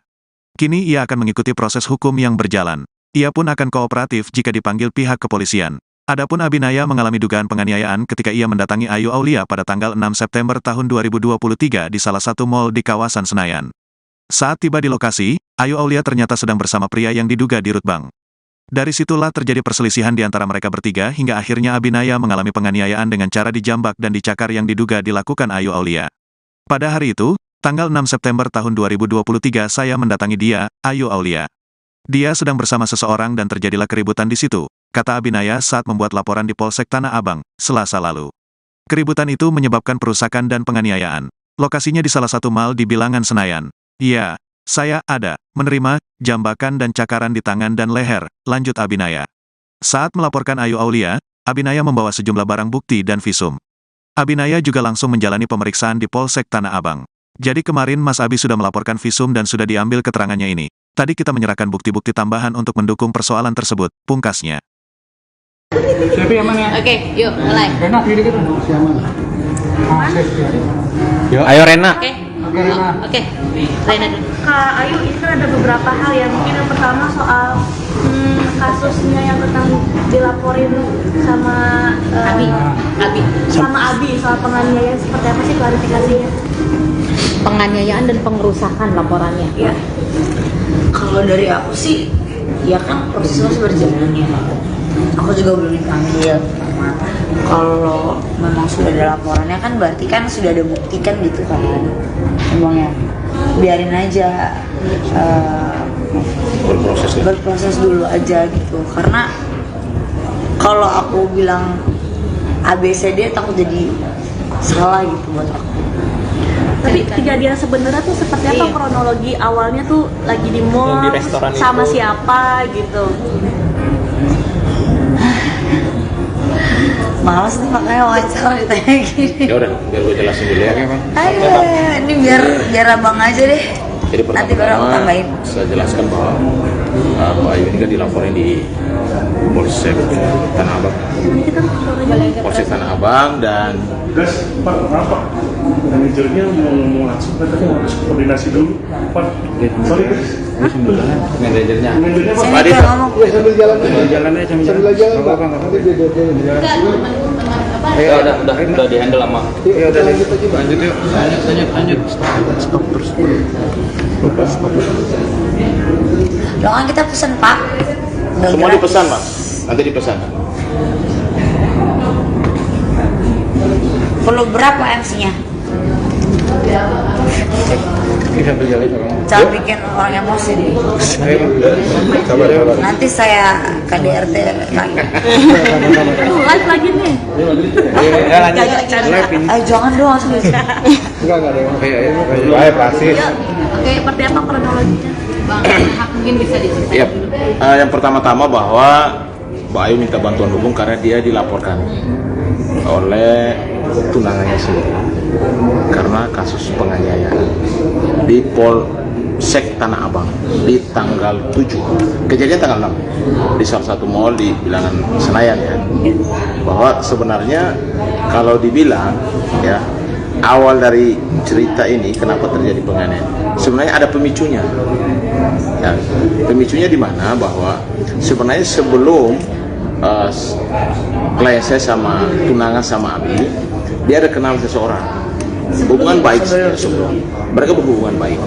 Speaker 1: Kini ia akan mengikuti proses hukum yang berjalan. Ia pun akan kooperatif jika dipanggil pihak kepolisian. Adapun Abinaya mengalami dugaan penganiayaan ketika ia mendatangi Ayu Aulia pada tanggal 6 September tahun 2023 di salah satu mal di kawasan Senayan. Saat tiba di lokasi, Ayu Aulia ternyata sedang bersama pria yang diduga dirut bank. Dari situlah terjadi perselisihan di antara mereka bertiga hingga akhirnya Abinaya mengalami penganiayaan dengan cara dijambak dan dicakar yang diduga dilakukan Ayu Aulia. Pada hari itu, tanggal 6 September tahun 2023 saya mendatangi dia, Ayu Aulia. Dia sedang bersama seseorang dan terjadilah keributan di situ, kata Abinaya saat membuat laporan di Polsek Tanah Abang, Selasa lalu. Keributan itu menyebabkan perusakan dan penganiayaan. Lokasinya di salah satu mal di Bilangan Senayan. "Ya, saya ada menerima jambakan dan cakaran di tangan dan leher," lanjut Abinaya. Saat melaporkan Ayu Aulia, Abinaya membawa sejumlah barang bukti dan visum. Abinaya juga langsung menjalani pemeriksaan di Polsek Tanah Abang. "Jadi kemarin Mas Abi sudah melaporkan visum dan sudah diambil keterangannya ini. Tadi kita menyerahkan bukti-bukti tambahan untuk mendukung persoalan tersebut," pungkasnya.
Speaker 3: Oke, yuk mulai.
Speaker 8: Yuk, ayo Rena.
Speaker 3: Oke. Oke. Rena dulu.
Speaker 5: Kak Ayu, ini kan ada beberapa hal yang mungkin yang pertama soal kasusnya yang tentang dilaporin sama sama Abi soal penganiayaan, seperti apa sih klarifikasinya?
Speaker 3: Penganiayaan dan pengerusakan laporannya.
Speaker 5: Iya.
Speaker 6: Kalau dari aku sih, ya kan prosesnya masih berjalan ya. Aku juga belum dipanggil. Kalau memang sudah ada laporannya kan berarti kan sudah ada bukti kan gitu kan. Emangnya biarin aja berproses dulu aja gitu. Karena kalau aku bilang ABCD takut jadi salah gitu buat aku.
Speaker 5: Tapi kejadian sebenarnya tuh seperti apa kronologi awalnya tuh lagi di mall
Speaker 2: Di restoran
Speaker 5: sama
Speaker 2: itu.
Speaker 5: siapa gitu?
Speaker 6: Males nih makanya wawancara ditanya gini.
Speaker 4: Ya udah, biar gue jelasin dulu ya.
Speaker 6: Ini biar abang aja deh.
Speaker 4: Jadi
Speaker 6: Nanti baru aku
Speaker 4: pertama
Speaker 6: tambahin.
Speaker 4: saya jelaskan bahwa Pak Ayu ini kan dilaporin di Polsek Tanah Abang. Polsek Tanah Abang dan
Speaker 7: Gas, Pak, maaf Pak. Manajernya mau langsung, tapi harus koordinasi dulu, Pak. Sorry, guys.
Speaker 8: Manajernya.
Speaker 7: Manajernya Pak.
Speaker 6: Sini kayak ngomong.
Speaker 8: Ya udah di handle sama. Ya udah lanjut yuk. Lanjut. Stop terus.
Speaker 6: Loh kan kita pesen Pak. Udah
Speaker 4: semua
Speaker 6: gratis.
Speaker 4: dipesan Pak, nanti dipesan.
Speaker 6: Perlu berapa MC-nya?
Speaker 8: Sambil jalan sama.
Speaker 6: Jangan bikin orang emosi deh.
Speaker 8: Sabar.
Speaker 6: Nanti saya KDRT lagi.
Speaker 5: Live lagi nih.
Speaker 8: Ya lanjut.
Speaker 6: Jangan dong serius.
Speaker 8: Enggak ada yang kayak ayo pasti.
Speaker 5: Oke, seperti apa kronologinya?
Speaker 3: Bang, Hak mungkin bisa diceritain.
Speaker 4: Iya. Yang pertama-tama bahwa Mbak Ayu minta bantuan hukum karena dia dilaporkan oleh tunangannya sendiri karena kasus penganiayaan di Polsek Tanah Abang di tanggal 7, kejadian tanggal 6 di salah satu mall di bilangan Senayan ya, bahwa sebenarnya kalau dibilang ya, awal dari cerita ini kenapa terjadi penganiayaan, sebenarnya ada pemicunya ya. Pemicunya di mana, bahwa sebenarnya sebelum klien saya sama tunangan sama Abi, dia ada kenal seseorang, hubungan baik sebelum mereka berhubungan baik.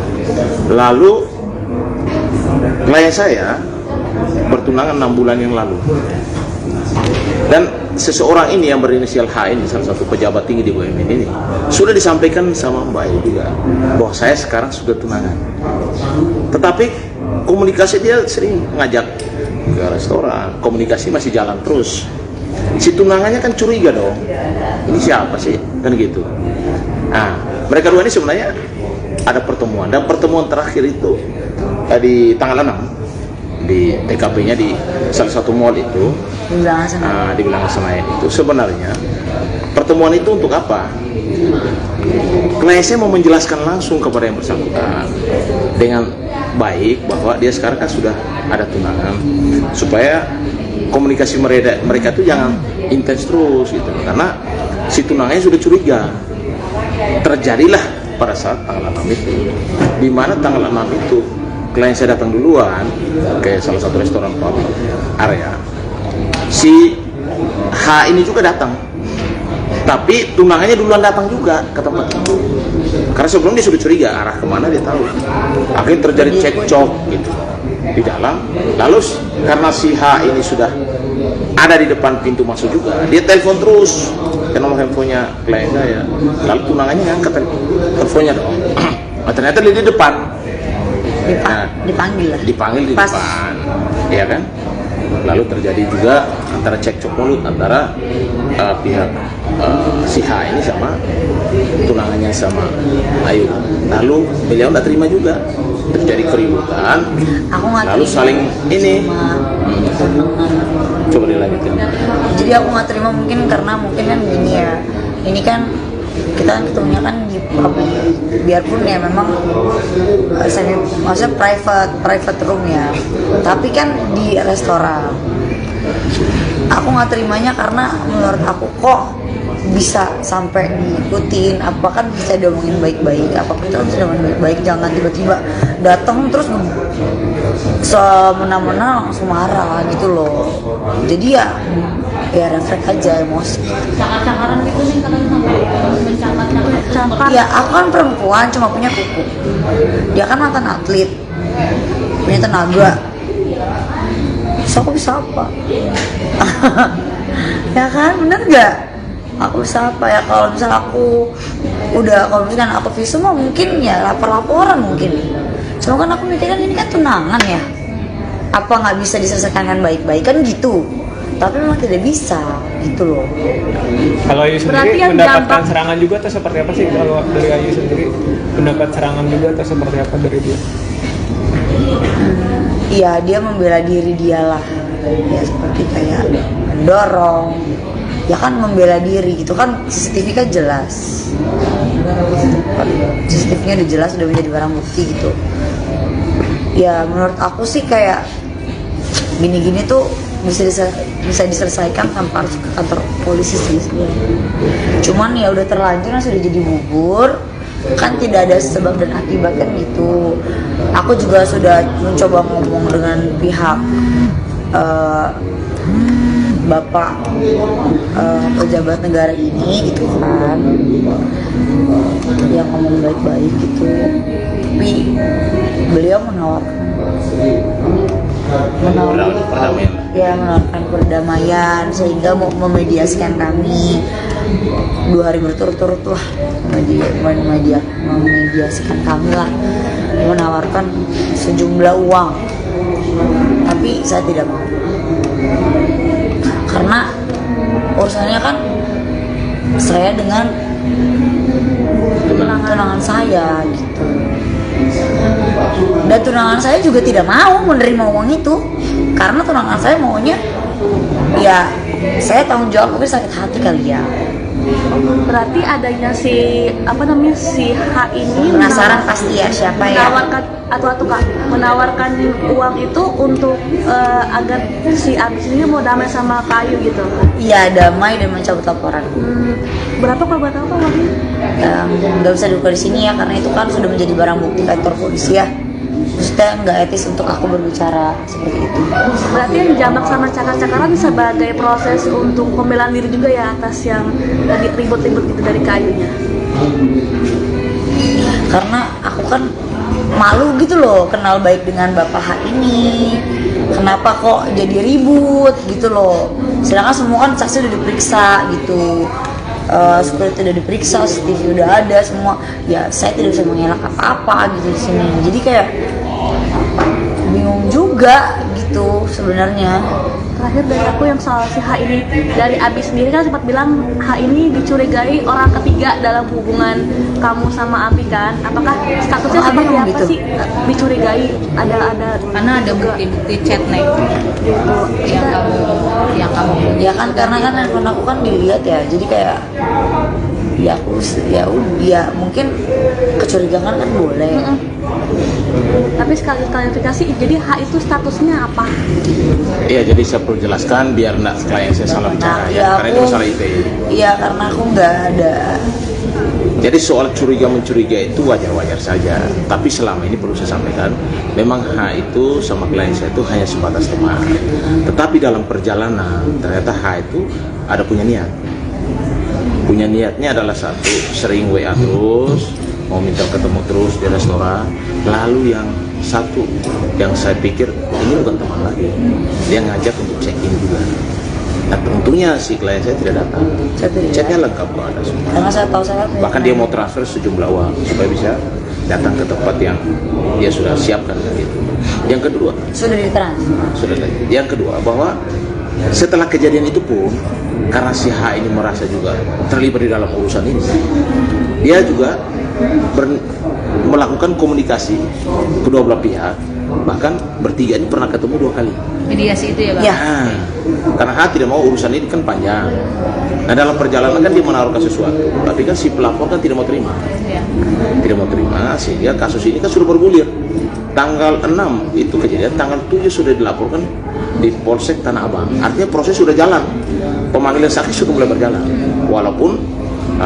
Speaker 4: Lalu klien saya bertunangan 6 bulan yang lalu, dan seseorang ini yang berinisial H ini, salah satu pejabat tinggi di BUMN ini, sudah disampaikan sama Mbak Ayu juga bahwa saya sekarang sudah tunangan. Tetapi komunikasi dia sering ngajak ke restoran, komunikasi masih jalan terus. Si tunangannya kan curiga dong, ini siapa sih, kan gitu. Nah, mereka dua ini sebenarnya ada pertemuan, dan pertemuan terakhir itu di tanggal 6 di TKP-nya di salah satu mall itu di Bilangan Senayan itu. Sebenarnya pertemuan itu untuk apa? Klien saya mau menjelaskan langsung kepada yang bersangkutan dengan baik bahwa dia sekarang kan sudah ada tunangan, supaya komunikasi mereka itu jangan intens terus gitu, karena si tunangannya sudah curiga. Terjadilah pada saat tanggal 6 itu, di mana tanggal 6 itu klien saya datang duluan ke salah satu restoran area. Si H ini juga datang, tapi tunangannya duluan datang juga ke tempat itu, karena sebelum dia sudah curiga arah kemana dia tahu. Akhirnya terjadi cekcok gitu di dalam. Lalu karena si H ini sudah ada di depan pintu masuk juga, dia telepon terus ke nomor handphonenya klien saya. Lalu tunangannya ngangkat teleponnya dong. Ternyata dia di depan.
Speaker 6: Dipanggil
Speaker 4: di depan, ya kan? Lalu terjadi juga antara cekcok mulut antara pihak si H ini sama tunangannya sama Ayu. Lalu beliau tidak terima juga, terjadi keributan. Lalu saling ini. Coba dilanjutin.
Speaker 6: Jadi aku nggak terima mungkin karena mungkin kan gini ya, ini kan kita ketemunya kan di biarpun ya memang maksudnya private room ya, tapi kan di restoran. Aku nggak terimanya karena menurut aku kok bisa sampai diikutin, apa kan bisa diomongin baik-baik, apa kita bisa diomongin baik-baik, jangan tiba-tiba datang terus semena-mena langsung marah gitu loh. Jadi ya refleks aja emosi.
Speaker 5: Cakar-cakaran gitu nih, kalau sampai mencakar.
Speaker 6: Ya aku kan perempuan cuma punya kuku, dia kan mantan atlet, punya tenaga, so aku bisa apa? Ya kan, bener gak? Aku bisa apa ya? Kalau misal aku kalau misalkan aku visum mah mungkin ya laporan mungkin. Cuma kan aku mikirkan ini kan tunangan ya, apa nggak bisa diselesaikan dengan baik-baik kan gitu. Tapi memang tidak bisa gitu loh.
Speaker 2: Kalau Ayu sendiri mendapatkan serangan juga atau seperti apa sih? Kalau dari Ayu sendiri mendapat serangan juga atau seperti apa dari dia?
Speaker 6: Iya, dia membela diri dia lah, ya seperti kayak mendorong, ya kan membela diri gitu kan. CCTV kan jelas, CCTV-nya udah jelas, udah menjadi barang bukti gitu. Ya menurut aku sih kayak gini-gini tuh bisa diselesaikan tanpa harus ke kantor polisi sih sebenarnya. Cuman ya udah terlanjur, sudah jadi bubur kan, tidak ada sebab dan akibat kan gitu. Aku juga sudah mencoba ngomong dengan pihak bapak pejabat negara ini gitu kan, yang ngomong baik-baik gitu, tapi beliau menawarkan perdamaian sehingga mau memediasikan kami 2 hari berturut-turut lah, memediasikan kami lah, menawarkan sejumlah uang, tapi saya tidak mau karena urusannya kan saya dengan tunangan saya gitu, dan tunangan saya juga tidak mau menerima uang itu karena tunangan saya maunya ya saya tanggung jawab, mungkin sakit hati kali ya.
Speaker 5: Berarti adanya si H ini
Speaker 6: penasaran pasti ya siapa ya,
Speaker 5: menawarkan atau kak menawarkan uang itu untuk agar si Abis ini mau damai sama Kak Ayu gitu?
Speaker 6: Iya, damai dan mencabut laporan.
Speaker 5: Berapa kalau buat apa uangnya?
Speaker 6: Nggak bisa dibuka di sini ya, karena itu kan sudah menjadi barang bukti kantor polisi ya. Maksudnya nggak etis untuk aku berbicara seperti itu.
Speaker 5: Berarti yang jambak sama cakar-cakaran sebagai proses untuk pembelaan diri juga ya atas yang tadi ribut-ribut gitu dari Kak Ayunya?
Speaker 6: Karena aku kan malu gitu loh kenal baik dengan Bapak H ini. Kenapa kok jadi ribut gitu loh? Sedangkan semua kan saksi udah diperiksa gitu. Seperti udah diperiksa, CCTV udah ada semua. Ya saya tidak bisa mengelak apa-apa gitu di sini. Jadi kayak bingung juga gitu sebenarnya.
Speaker 5: Terakhir dari aku yang soal si H ini, dari Abis sendiri kan sempat bilang H ini dicurigai orang ketiga dalam hubungan kamu sama Abi kan? Apakah statusnya seperti apa
Speaker 6: gitu?
Speaker 5: sih? Dicurigai ada
Speaker 3: Karena ada bukti-bukti chat nih
Speaker 5: gitu.
Speaker 3: yang kamu
Speaker 6: Ya kan karena kan handphone aku kan dilihat ya. Jadi kayak ya mungkin kecurigaan kan boleh.
Speaker 5: Tapi sekali klarifikasi, jadi H itu statusnya apa?
Speaker 4: Iya, jadi saya perlu jelaskan biar klien saya salah bicara ya, karena itu masalah ITE.
Speaker 6: Iya, karena aku nggak ada.
Speaker 4: Jadi soal curiga-mencuriga itu wajar-wajar saja. Tapi selama ini perlu saya sampaikan, memang H itu sama klien saya itu hanya sebatas teman. Tetapi dalam perjalanan, ternyata H itu ada punya niat. Punya niatnya adalah satu, sering WA terus, mau minta ketemu terus di restoran. Lalu yang satu, yang saya pikir ini bukan teman lagi, dia ngajak untuk check-in juga. Nah tentunya si klien saya tidak datang. Chatnya lengkap kok ada semua.
Speaker 6: Karena saya tahu saya
Speaker 4: Bahkan dia mau transfer sejumlah uang supaya bisa datang ke tempat yang dia sudah siapkan gitu. Yang kedua,
Speaker 6: sudah ditransfer.
Speaker 4: Yang kedua bahwa setelah kejadian itu pun, karena si H ini merasa juga terlibat di dalam urusan ini, dia juga melakukan komunikasi kedua belah pihak. Bahkan bertiga ini pernah ketemu 2 kali.
Speaker 3: mediasi itu ya Bang?
Speaker 6: Ya.
Speaker 4: Karena H tidak mau urusan ini kan panjang. Nah dalam perjalanan kan dia menaruhkan sesuatu, tapi kan si pelapor kan tidak mau terima.
Speaker 3: Ya.
Speaker 4: Tidak mau terima, sehingga kasus ini kan sudah bergulir. Tanggal 6 itu kejadian, tanggal 7 sudah dilaporkan di Polsek Tanah Abang. Artinya proses sudah jalan, pemanggilan saksi sudah mulai berjalan. Walaupun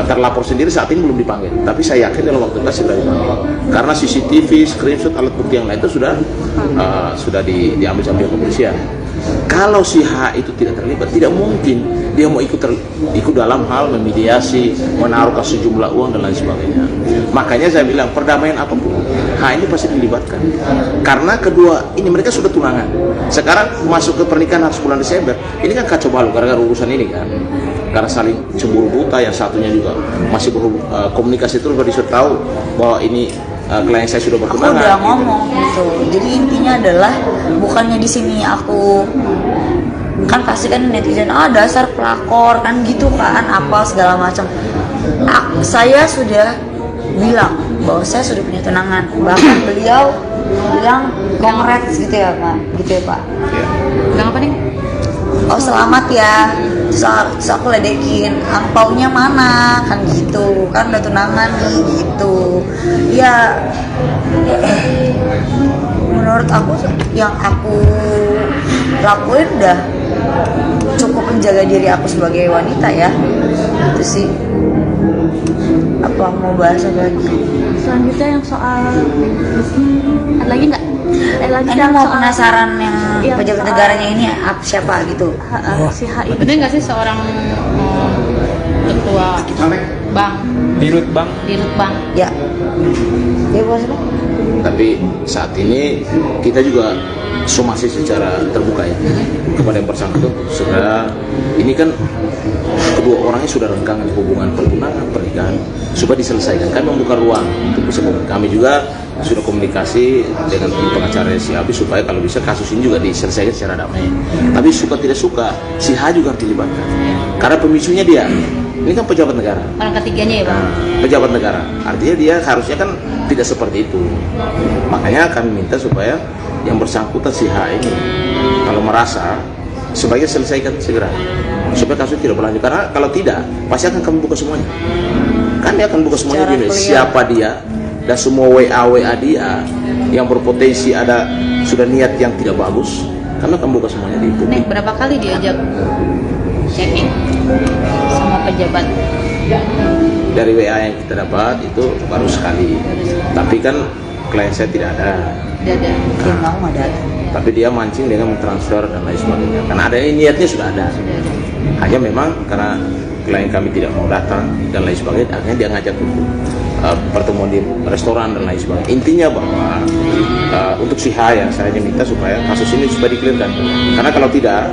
Speaker 4: terlapor sendiri saat ini belum dipanggil, tapi saya yakin dalam waktu dekat sudah dipanggil. Karena CCTV, screenshot, alat bukti yang lain itu sudah diambil sama pihak kepolisian. Kalau si H itu tidak terlibat, tidak mungkin dia mau ikut dalam hal memediasi, menaruhkan sejumlah uang dan lain sebagainya. Makanya saya bilang perdamaian apapun, H ini pasti dilibatkan. Karena kedua ini mereka sudah tunangan. Sekarang masuk ke pernikahan harus bulan Desember. Ini kan kacau balau gara-gara urusan ini kan. Karena saling cemburu buta, yang satunya juga masih komunikasi terus baru disuruh tahu bahwa ini klien saya sudah bertunangan.
Speaker 6: Aku udah ngomong gitu. Jadi intinya adalah bukannya di sini aku kan pasti kan netizen dasar pelakor kan gitu kan apa segala macam. Saya sudah bilang bahwa saya sudah punya tunangan. Bahkan beliau bilang congrats gitu ya Pak. Gitu ya Pak.
Speaker 3: Bilang apa nih?
Speaker 6: Oh selamat ya. Terus aku ledekin, angpaunya mana kan gitu, kan udah tunangan nih gitu. Ya menurut aku yang aku lakuin udah cukup menjaga diri aku sebagai wanita ya. Itu sih. Apa mau bahas apa lagi?
Speaker 5: Selanjutnya yang soal ada lagi nggak? Lagi
Speaker 6: Ini mau penasaran yang pejabat negaranya ini siapa gitu?
Speaker 5: Si H ini.
Speaker 3: Bener nggak sih seorang ketua bank,
Speaker 2: Dirut Bank.
Speaker 6: Ya. Dia bos apa?
Speaker 4: Tapi saat ini kita juga somasi secara terbuka ya kepada yang bersangkutan. Sudah ini kan kedua orangnya sudah renggang hubungan pertunangan pernikahan supaya diselesaikan. Kami membuka ruang untuk bisa kami juga sudah komunikasi dengan tim pengacara si Abi supaya kalau bisa kasus ini juga diselesaikan secara damai. Tapi suka tidak suka si H juga harus dilibatkan karena pemicunya dia. Ini kan pejabat negara.
Speaker 3: orang ketiganya ya Bang?
Speaker 4: Pejabat negara, artinya dia harusnya kan tidak seperti itu. Makanya kami minta supaya yang bersangkutan si H ini kalau merasa sebaiknya selesaikan segera supaya kasus tidak berlanjut. Karena kalau tidak pasti akan kami buka semuanya. Kan dia akan buka semuanya gini, siapa dia dan semua WA dia yang berpotensi ada sudah niat yang tidak bagus, kami akan buka semuanya di publik.
Speaker 3: Nek, berapa kali diajak chatting sama pejabat?
Speaker 4: Dari WA yang kita dapat itu baru sekali, tapi kan klien saya tidak ada.
Speaker 3: Tidak ada.
Speaker 6: Tim kamu nggak ada.
Speaker 4: Tapi dia mancing dengan mentransfer dan lain sebagainya. Karena ada niatnya sudah ada. Hanya memang karena klien kami tidak mau datang dan lain sebagainya, akhirnya dia ngajak untuk pertemuan di restoran dan lain sebagainya. Intinya bahwa untuk si H ya, saya hanya minta supaya kasus ini supaya dikelirkan. Karena kalau tidak,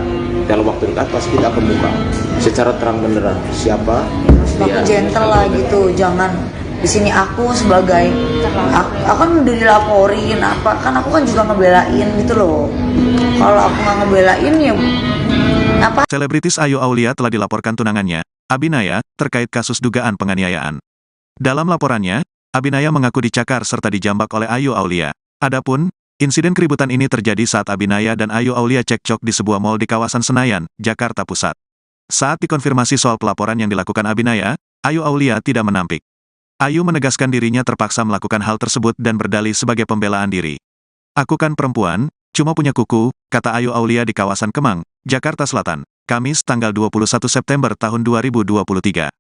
Speaker 4: dalam waktu dekat pasti kita akan buka secara terang benderang siapa
Speaker 6: Aku gentle lah gitu, jangan di sini aku sebagai aku kan udah dilaporin apa kan aku kan juga ngebelain gitu loh. Kalau aku nggak ngebelain ya apa?
Speaker 1: Selebritis Ayu Aulia telah dilaporkan tunangannya, Abinaya, terkait kasus dugaan penganiayaan. Dalam laporannya, Abinaya mengaku dicakar serta dijambak oleh Ayu Aulia. Adapun, insiden keributan ini terjadi saat Abinaya dan Ayu Aulia cekcok di sebuah mal di kawasan Senayan, Jakarta Pusat. Saat dikonfirmasi soal pelaporan yang dilakukan Abinaya, Ayu Aulia tidak menampik. Ayu menegaskan dirinya terpaksa melakukan hal tersebut dan berdalih sebagai pembelaan diri. Aku kan perempuan, cuma punya kuku, kata Ayu Aulia di kawasan Kemang, Jakarta Selatan, Kamis tanggal 21 September tahun 2023.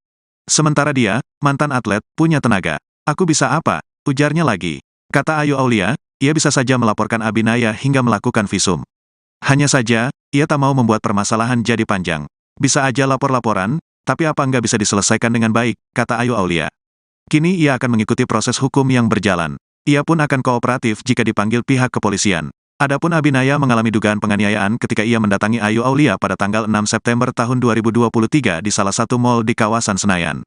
Speaker 1: Sementara dia, mantan atlet, punya tenaga. Aku bisa apa? Ujarnya lagi. Kata Ayu Aulia, ia bisa saja melaporkan Abinaya hingga melakukan visum. Hanya saja, ia tak mau membuat permasalahan jadi panjang. Bisa aja lapor-laporan, tapi apa nggak bisa diselesaikan dengan baik, kata Ayu Aulia. Kini ia akan mengikuti proses hukum yang berjalan. Ia pun akan kooperatif jika dipanggil pihak kepolisian. Adapun Abinaya mengalami dugaan penganiayaan ketika ia mendatangi Ayu Aulia pada tanggal 6 September tahun 2023 di salah satu mal di kawasan Senayan.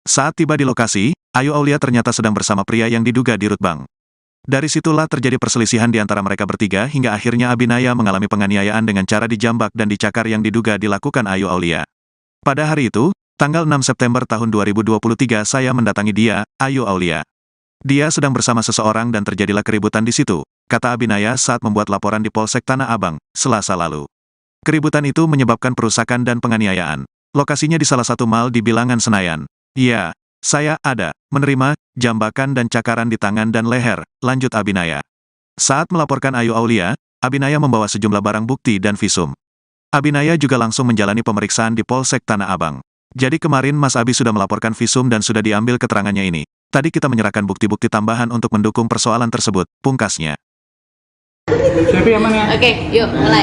Speaker 1: Saat tiba di lokasi, Ayu Aulia ternyata sedang bersama pria yang diduga dirut bank. Dari situlah terjadi perselisihan di antara mereka bertiga hingga akhirnya Abinaya mengalami penganiayaan dengan cara dijambak dan dicakar yang diduga dilakukan Ayu Aulia. Pada hari itu, tanggal 6 September tahun 2023 saya mendatangi dia, Ayu Aulia. Dia sedang bersama seseorang dan terjadilah keributan di situ, kata Abinaya saat membuat laporan di Polsek Tanah Abang, Selasa lalu. Keributan itu menyebabkan perusakan dan penganiayaan. Lokasinya di salah satu mal di Bilangan Senayan. Ya, saya ada menerima jambakan dan cakaran di tangan dan leher, lanjut Abinaya. Saat melaporkan Ayu Aulia, Abinaya membawa sejumlah barang bukti dan visum. Abinaya juga langsung menjalani pemeriksaan di Polsek Tanah Abang. Jadi kemarin Mas Abi sudah melaporkan visum dan sudah diambil keterangannya ini. Tadi kita menyerahkan bukti-bukti tambahan untuk mendukung persoalan tersebut, pungkasnya.
Speaker 3: Oke, yuk mulai.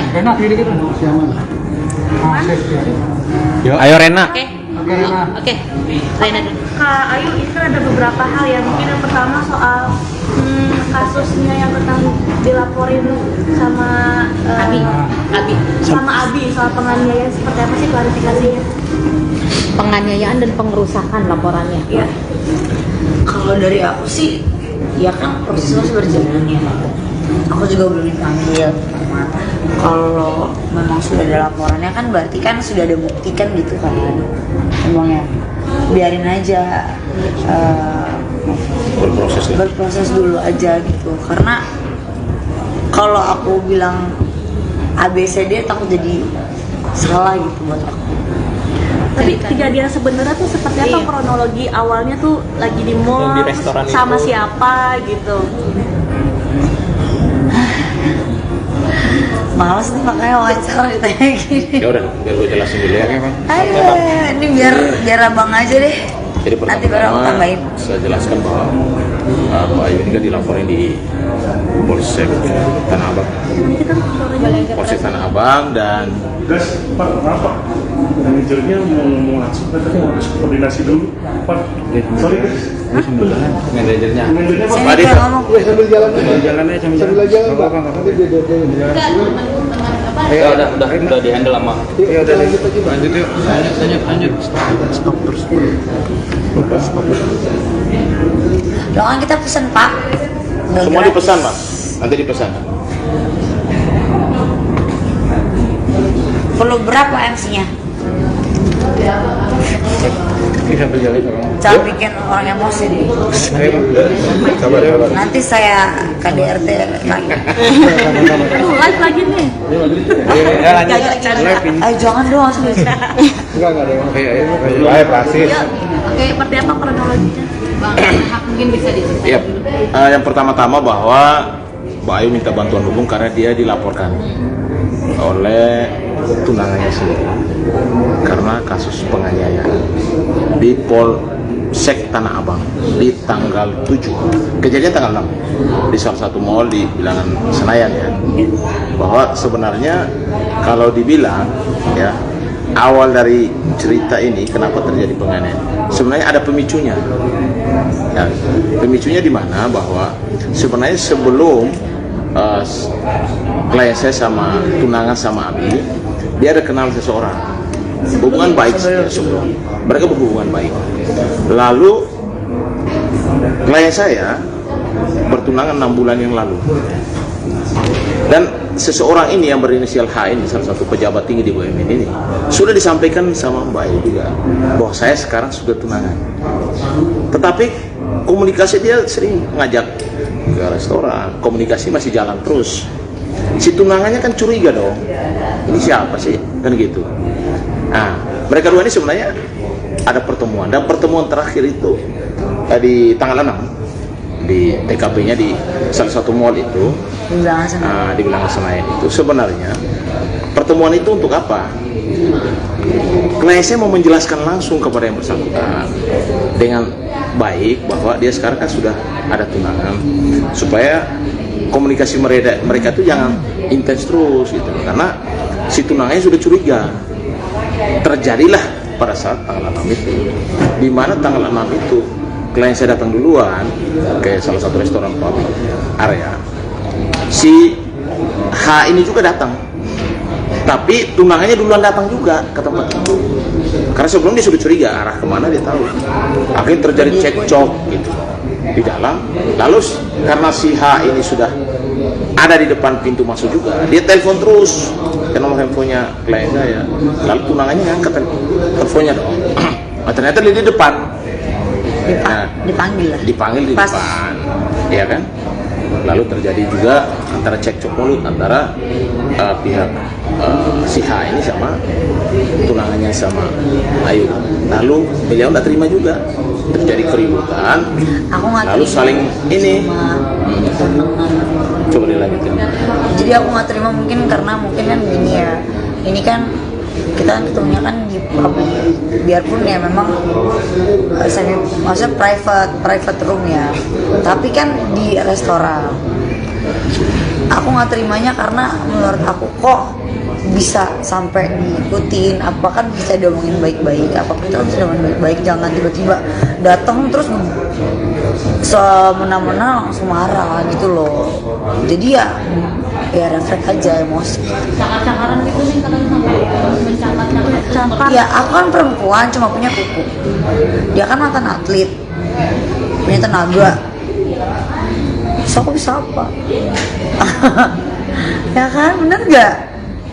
Speaker 8: Ayo Rena.
Speaker 3: Oke, Rena dulu.
Speaker 5: Kak Ayu, ini kan ada beberapa hal ya. Mungkin yang pertama soal kasusnya yang tentang dilaporin sama
Speaker 3: Abi.
Speaker 5: sama Abi soal penganiayaan, seperti apa sih klarifikasinya?
Speaker 3: Penganiayaan dan pengerusakan laporannya.
Speaker 5: Iya.
Speaker 6: Kalau dari aku sih, ya kan prosesnya masih berjalan ya. Aku juga belum dipanggil. Kalau memang sudah ada laporannya kan berarti kan sudah ada bukti kan gitu kan. Emangnya biarin aja berproses dulu aja gitu. Karena kalau aku bilang ABCD takut jadi salah gitu buat aku.
Speaker 5: Tapi kejadian sebenarnya tuh seperti apa kronologi awalnya tuh lagi di mall
Speaker 2: Yang di restoran
Speaker 5: sama
Speaker 2: itu.
Speaker 5: siapa gitu?
Speaker 6: Males nih makanya wawancara ditanya gini.
Speaker 4: Ya udah, biar gue jelasin dulu ya.
Speaker 6: Ayo, ini biar abang aja deh.
Speaker 4: Jadi
Speaker 6: Nanti baru aku
Speaker 4: pertama
Speaker 6: tambahin.
Speaker 4: saya jelaskan bahwa Mbak Ayu ini kan dilaporin di Polsek Tanah Abang. Polsek Tanah Abang dan
Speaker 7: Gas, Pak, maaf Pak. Manajernya mau langsung, tapi harus koordinasi dulu. Pak, sorry guys.
Speaker 8: Manajernya.
Speaker 7: Manajernya Pak.
Speaker 6: Saya kayak ngomong.
Speaker 8: Ya udah di handle sama. Ya udah lanjut yuk. Lanjut. Stop terus.
Speaker 6: Jangan kita pesen Pak. Udah
Speaker 4: semua
Speaker 6: gratis.
Speaker 4: dipesan Pak, nanti dipesan.
Speaker 6: Perlu berapa MC-nya?
Speaker 8: Bisa berjalan sama.
Speaker 6: Jangan bikin orang emosi deh.
Speaker 8: Sabar.
Speaker 6: Nanti saya KDRT lagi.
Speaker 5: Tuh live lagi nih.
Speaker 8: Ya lanjut.
Speaker 6: Ayo jangan dong serius.
Speaker 8: Enggak ada. Ayo pasti.
Speaker 5: Oke, seperti apa kronologinya?
Speaker 3: Bang, mungkin bisa diceritain.
Speaker 4: Iya, yang pertama-tama bahwa Mbak Ayu minta bantuan hukum karena dia dilaporkan oleh tunangannya sendiri karena kasus penganiayaan di Polsek Tanah Abang di tanggal 7, kejadian tanggal 6 di salah satu mall di bilangan Senayan ya. Bahwa sebenarnya kalau dibilang ya, awal dari cerita ini kenapa terjadi penganiayaan, sebenarnya ada pemicunya ya. Pemicunya di mana bahwa sebenarnya sebelum klien saya sama tunangan sama Abi, dia ada kenal seseorang, hubungan baik sebelum mereka berhubungan baik. Lalu klien saya bertunangan 6 bulan yang lalu, dan seseorang ini yang berinisial H ini, salah satu pejabat tinggi di BUMN ini, sudah disampaikan sama Mbak Ayu juga bahwa saya sekarang sudah tunangan. Tetapi komunikasi dia sering ngajak ke restoran, komunikasi masih jalan terus. Si tunangannya kan curiga dong, ini siapa sih, kan gitu. Nah, mereka dua ini sebenarnya ada pertemuan, dan pertemuan terakhir itu di tanggal 6 di TKP-nya di salah satu mall itu di Bilangan Senayan itu. Sebenarnya pertemuan itu untuk apa? Klien saya mau menjelaskan langsung kepada yang bersangkutan dengan baik bahwa dia sekarang kan sudah ada tunangan, supaya komunikasi mereka itu jangan intens terus gitu, karena si tunangannya sudah curiga. Terjadilah pada saat tanggal 6 itu, di mana tanggal 6 itu klien saya datang duluan ke salah satu restoran public area. Si H ini juga datang, tapi tunangannya duluan datang juga ke tempat itu, karena sebelum dia sudah curiga arah kemana dia tahu. Akhirnya terjadi cekcok gitu di dalam. Lalu karena si H ini sudah ada di depan pintu masuk juga, dia telepon terus ke nomor handphonenya klien saya. Lalu tunangannya ngangkat teleponnya dong. Nah, ternyata dia di depan. Nah, dipanggil di depan, ya kan? Lalu terjadi juga antara cekcok mulut antara pihak si H ini sama tunangannya sama Ayu. Lalu beliau nggak terima juga, terjadi keributan. Lalu saling ini. Coba dilanjutin.
Speaker 6: Jadi aku nggak terima mungkin karena kan gini ya, ini kan kita ketemunya kan di biarpun ya memang maksudnya private room ya, tapi kan di restoran. Aku nggak terimanya karena menurut aku kok bisa sampai diikutin, apa kan bisa diomongin baik-baik, apa kita bisa diomongin baik-baik, jangan tiba-tiba datang terus semena-mena langsung marah gitu loh. Jadi ya refleks aja emosi.
Speaker 5: Cakar-cakaran gitu nih kalau mencakar.
Speaker 6: Ya aku kan perempuan cuma punya kuku, dia kan mantan atlet, punya tenaga, so aku bisa apa? Ya kan, bener gak?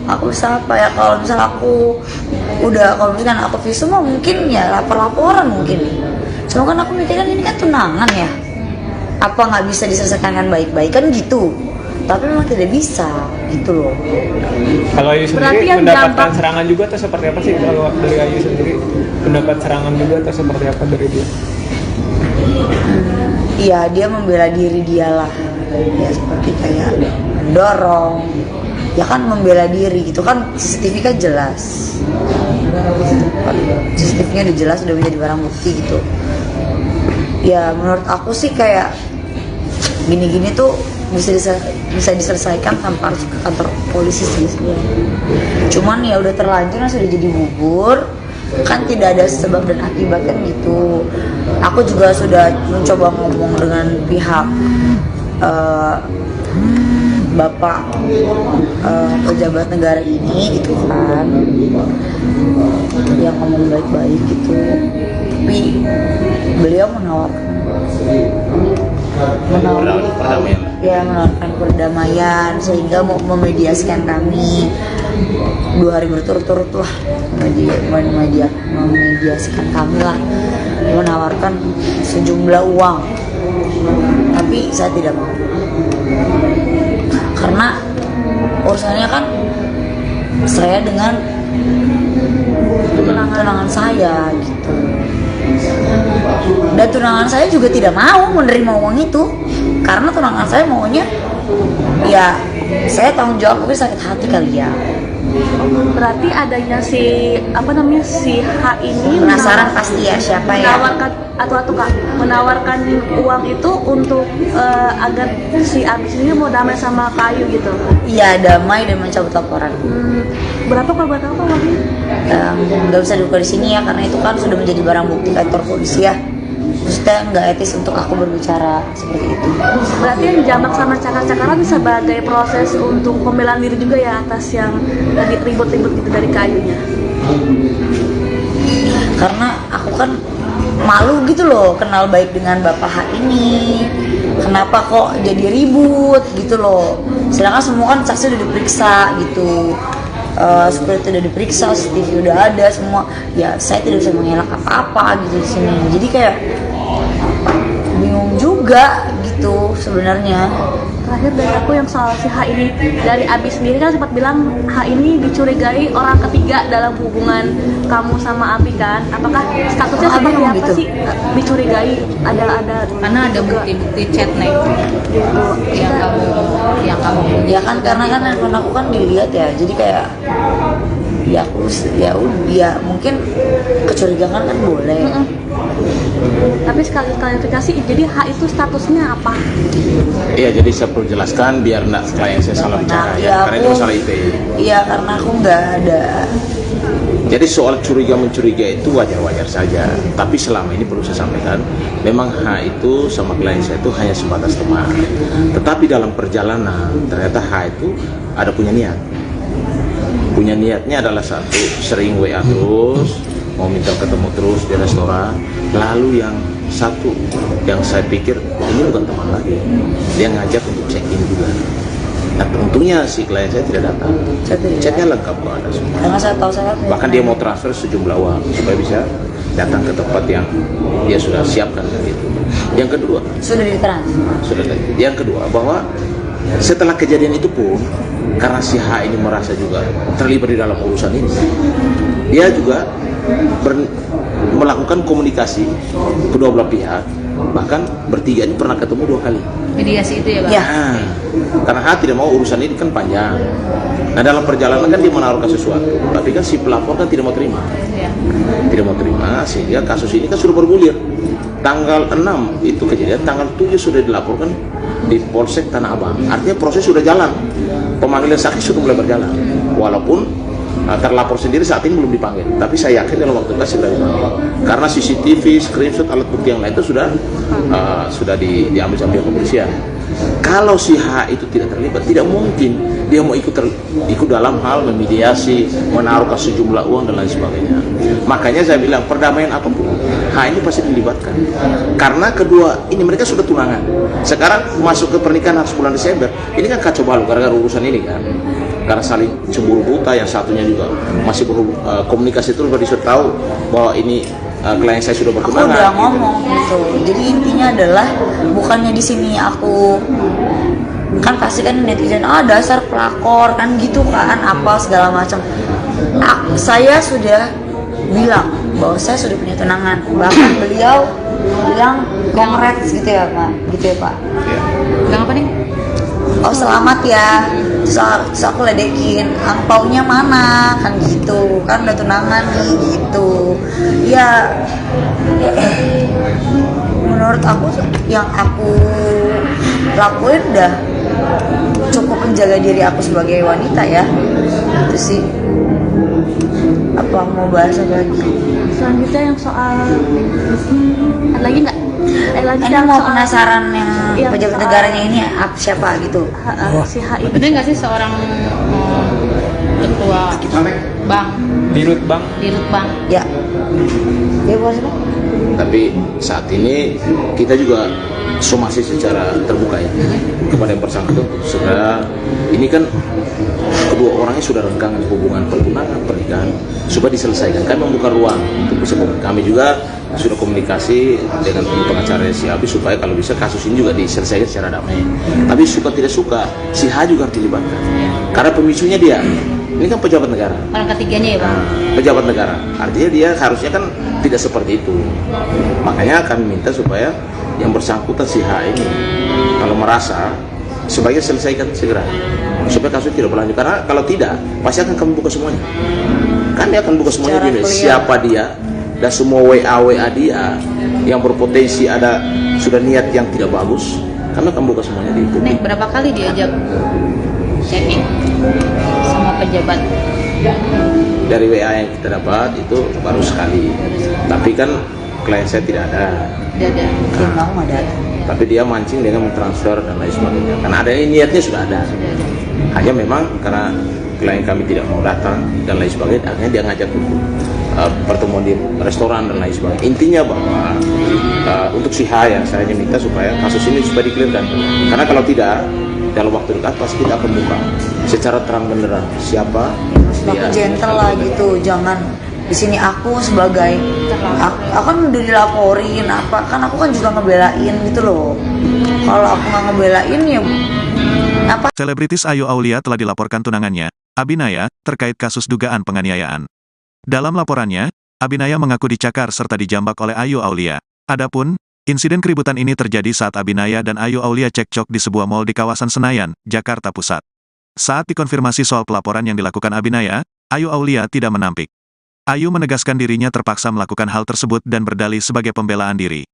Speaker 6: Aku bisa apa ya? Kalau misal aku kalau misalkan aku visum mungkin ya laporan mungkin. Cuma kan aku mikirkan ini kan tunangan ya, apa nggak bisa diselesaikan dengan baik-baik kan gitu. Tapi memang tidak bisa gitu loh.
Speaker 2: Kalau Ayu sendiri mendapatkan serangan juga atau seperti apa sih? Kalau dari Ayu sendiri mendapat serangan juga atau seperti apa dari dia?
Speaker 6: Iya, dia membela diri dia lah, ya seperti kayak mendorong, ya kan membela diri gitu kan. CCTV kan jelas, CCTV-nya udah jelas, udah menjadi barang bukti gitu. Ya menurut aku sih kayak gini-gini tuh bisa diselesaikan tanpa harus ke kantor polisi sih sebenarnya. Cuman ya udah terlanjur, sudah jadi bubur kan, tidak ada sebab dan akibat kan gitu. Aku juga sudah mencoba ngomong dengan pihak bapak pejabat negara ini gitu kan, yang ngomong baik-baik gitu, tapi beliau menawarkan perdamaian sehingga mau memediasikan kami 2 hari berturut-turut lah, memediasikan kami lah, menawarkan sejumlah uang, tapi saya tidak mau karena urusannya kan saya dengan tunangan saya gitu, dan tunangan saya juga tidak mau menerima uang itu karena tunangan saya maunya ya saya tanggung jawab, tapi sakit hati kali ya.
Speaker 5: Berarti adanya si H ini
Speaker 6: Penasaran pasti ya siapa ya.
Speaker 5: menawarkan atau Kak menawarkan uang itu untuk agar si Abis ini mau damai sama Kak Ayu gitu.
Speaker 6: Iya, damai dan mencabut laporan.
Speaker 5: Berapa kalau buat apa uangnya?
Speaker 6: Nggak bisa dibuka di sini ya, karena itu kan sudah menjadi barang bukti kantor polisi ya. Maksudnya nggak etis untuk aku berbicara seperti itu.
Speaker 5: Berarti yang jambak sama cakar-cakaran sebagai proses untuk pembelaan diri juga ya atas yang tadi ribut-ribut gitu dari Kayunya.
Speaker 6: Karena aku kan malu gitu loh kenal baik dengan Bapak H ini. Kenapa kok jadi ribut gitu loh. Sedangkan semua kan saksi udah diperiksa gitu. Seperti udah diperiksa, CCTV udah ada semua. Ya saya tidak bisa mengelak apa-apa gitu di sini. Jadi kayak bingung juga gitu sebenarnya.
Speaker 5: Terakhir dari aku yang soal si H ini, dari Abis sendiri kan sempat bilang H ini dicurigai orang ketiga dalam hubungan kamu sama Abi kan. Apakah statusnya
Speaker 6: Oh, Abi
Speaker 5: seperti
Speaker 6: ngomong
Speaker 5: apa
Speaker 6: gitu?
Speaker 5: sih? Dicurigai ada
Speaker 3: Karena ada bukti-bukti chat nih
Speaker 5: gitu.
Speaker 3: yang kamu
Speaker 6: Ya kan karena kan handphone aku kan dilihat ya. Jadi kayak ya mungkin kecurigaan kan boleh.
Speaker 5: Tapi sekali klarifikasi, jadi H itu statusnya apa?
Speaker 4: Iya, jadi saya perlu jelaskan biar nggak klien saya salah bicara ya, karena itu masalah IP.
Speaker 6: Iya, karena aku nggak ada.
Speaker 4: Jadi soal curiga-mencurigai itu wajar-wajar saja. Tapi selama ini perlu saya sampaikan, memang H itu sama klien saya itu hanya sebatas teman. Tetapi dalam perjalanan, ternyata H itu ada punya niat. Punya niatnya adalah satu, sering WA terus, mau minta ketemu terus di restoran. Lalu yang satu, yang saya pikir ini bukan teman lagi, dia ngajak untuk check-in juga. Nah tentunya si klien saya tidak datang. Chatnya lengkap kok ada semua.
Speaker 6: Karena saya tahu saya
Speaker 4: Bahkan dia mau transfer sejumlah uang supaya bisa datang ke tempat yang dia sudah siapkan gitu. Yang kedua,
Speaker 6: sudah ditransfer.
Speaker 4: Yang kedua bahwa setelah kejadian itu pun, karena si H ini merasa juga terlibat di dalam urusan ini, dia juga melakukan komunikasi kedua belah pihak. Bahkan bertiga ini pernah ketemu 2 kali.
Speaker 3: mediasi itu ya Bang?
Speaker 6: Ya.
Speaker 4: Nah, karena H tidak mau urusan ini kan panjang. Nah dalam perjalanan kan dia menaruhkan sesuatu, tapi kan si pelapor kan tidak mau terima.
Speaker 3: Iya.
Speaker 4: Tidak mau terima, sehingga kasus ini kan sudah bergulir. Tanggal 6 itu kejadian, tanggal 7 sudah dilaporkan di Polsek Tanah Abang. Artinya proses sudah jalan, pemanggilan saksi sudah mulai berjalan. Walaupun terlapor sendiri saat ini belum dipanggil, tapi saya yakin dalam waktu dekat segera dipanggil. Karena CCTV, screenshot, alat bukti yang lain itu sudah diambil sama pihak kepolisian. Kalau si H itu tidak terlibat, tidak mungkin dia mau ikut dalam hal memediasi, menaruhkan sejumlah uang dan lain sebagainya. Makanya saya bilang perdamaian apapun, H ini pasti dilibatkan. Karena kedua ini mereka sudah tunangan. Sekarang masuk ke pernikahan harus bulan Desember. Ini kan kacau balau gara-gara urusan ini kan. Karena saling cemburu buta, yang satunya juga masih komunikasi terus baru disuruh tahu bahwa ini klien saya sudah
Speaker 6: Aku
Speaker 4: bertunangan.
Speaker 6: udah ngomong gitu. Jadi intinya adalah bukannya di sini aku kan pasti kan netizen dasar pelakor kan gitu kan apa segala macam. Saya sudah bilang bahwa saya sudah punya tunangan. Bahkan beliau bilang congrats gitu ya Pak,
Speaker 3: Bilang apa nih?
Speaker 6: Oh selamat ya. Terus aku ledekin, angpaunya mana kan gitu, kan udah tunangan nih gitu. Ya menurut aku yang aku lakuin udah cukup menjaga diri aku sebagai wanita ya. Itu sih. Apa mau bahas apa lagi?
Speaker 5: Selanjutnya yang soal ada lagi nggak? Lagi
Speaker 6: Ini
Speaker 5: yang
Speaker 6: mau
Speaker 5: soal
Speaker 6: penasaran yang pejabat
Speaker 5: soal-
Speaker 6: negaranya ini siapa gitu?
Speaker 5: si H ini.
Speaker 3: Bener nggak sih seorang ketua bank,
Speaker 2: Dirut Bang.
Speaker 6: Ya. Dia bos apa?
Speaker 4: Tapi saat ini kita juga somasi secara terbuka ya kepada yang bersangkutan. Segera ini kan kedua orangnya sudah renggang hubungan pertunangan pernikahan supaya diselesaikan. Kami membuka ruang untuk bisa kami juga sudah komunikasi dengan tim pengacara si Abi supaya kalau bisa kasus ini juga diselesaikan secara damai. Tapi suka tidak suka si H juga harus dilibatkan karena pemicunya dia. Ini kan pejabat negara.
Speaker 3: orang ketiganya ya Bang?
Speaker 4: Pejabat negara, artinya dia harusnya kan tidak seperti itu. Makanya kami minta supaya yang bersangkutan si H ini kalau merasa sebaiknya selesaikan segera supaya kasus tidak berlanjut, karena kalau tidak pasti akan kami buka semuanya. Kan dia akan buka semuanya
Speaker 6: Secara
Speaker 4: gini,
Speaker 6: clear.
Speaker 4: siapa dia dan semua WA dia yang berpotensi ada sudah niat yang tidak bagus, kami akan buka semuanya di publik.
Speaker 3: Nek, berapa kali diajak checking sama pejabat?
Speaker 4: Dari WA yang kita dapat itu baru sekali, tapi kan klien saya tidak ada.
Speaker 3: Tidak ada.
Speaker 6: Tim kamu nggak ada.
Speaker 4: Tapi dia mancing dengan mentransfer dan lain sebagainya. Karena ada niatnya sudah ada. Hanya memang karena klien kami tidak mau datang dan lain sebagainya, akhirnya dia ngajak untuk pertemuan di restoran dan lain sebagainya. Intinya bahwa untuk si H ya, saya hanya minta supaya kasus ini supaya dikelirkan. Karena kalau tidak, dalam waktu dekat pasti kita akan buka secara terang benderang siapa
Speaker 6: Tapi
Speaker 4: dia.
Speaker 6: gentle lah gitu, jangan di sini aku sebagai aku kan udah dilaporin apa kan, aku kan juga ngebelain gitu loh. Kalau aku nggak ngebelain ya apa.
Speaker 1: Selebritis Ayu Aulia telah dilaporkan tunangannya, Abinaya, terkait kasus dugaan penganiayaan. Dalam laporannya, Abinaya mengaku dicakar serta dijambak oleh Ayu Aulia. Adapun, insiden keributan ini terjadi saat Abinaya dan Ayu Aulia cekcok di sebuah mal di kawasan Senayan, Jakarta Pusat. Saat dikonfirmasi soal pelaporan yang dilakukan Abinaya, Ayu Aulia tidak menampik. Ayu menegaskan dirinya terpaksa melakukan hal tersebut dan berdalih sebagai pembelaan diri.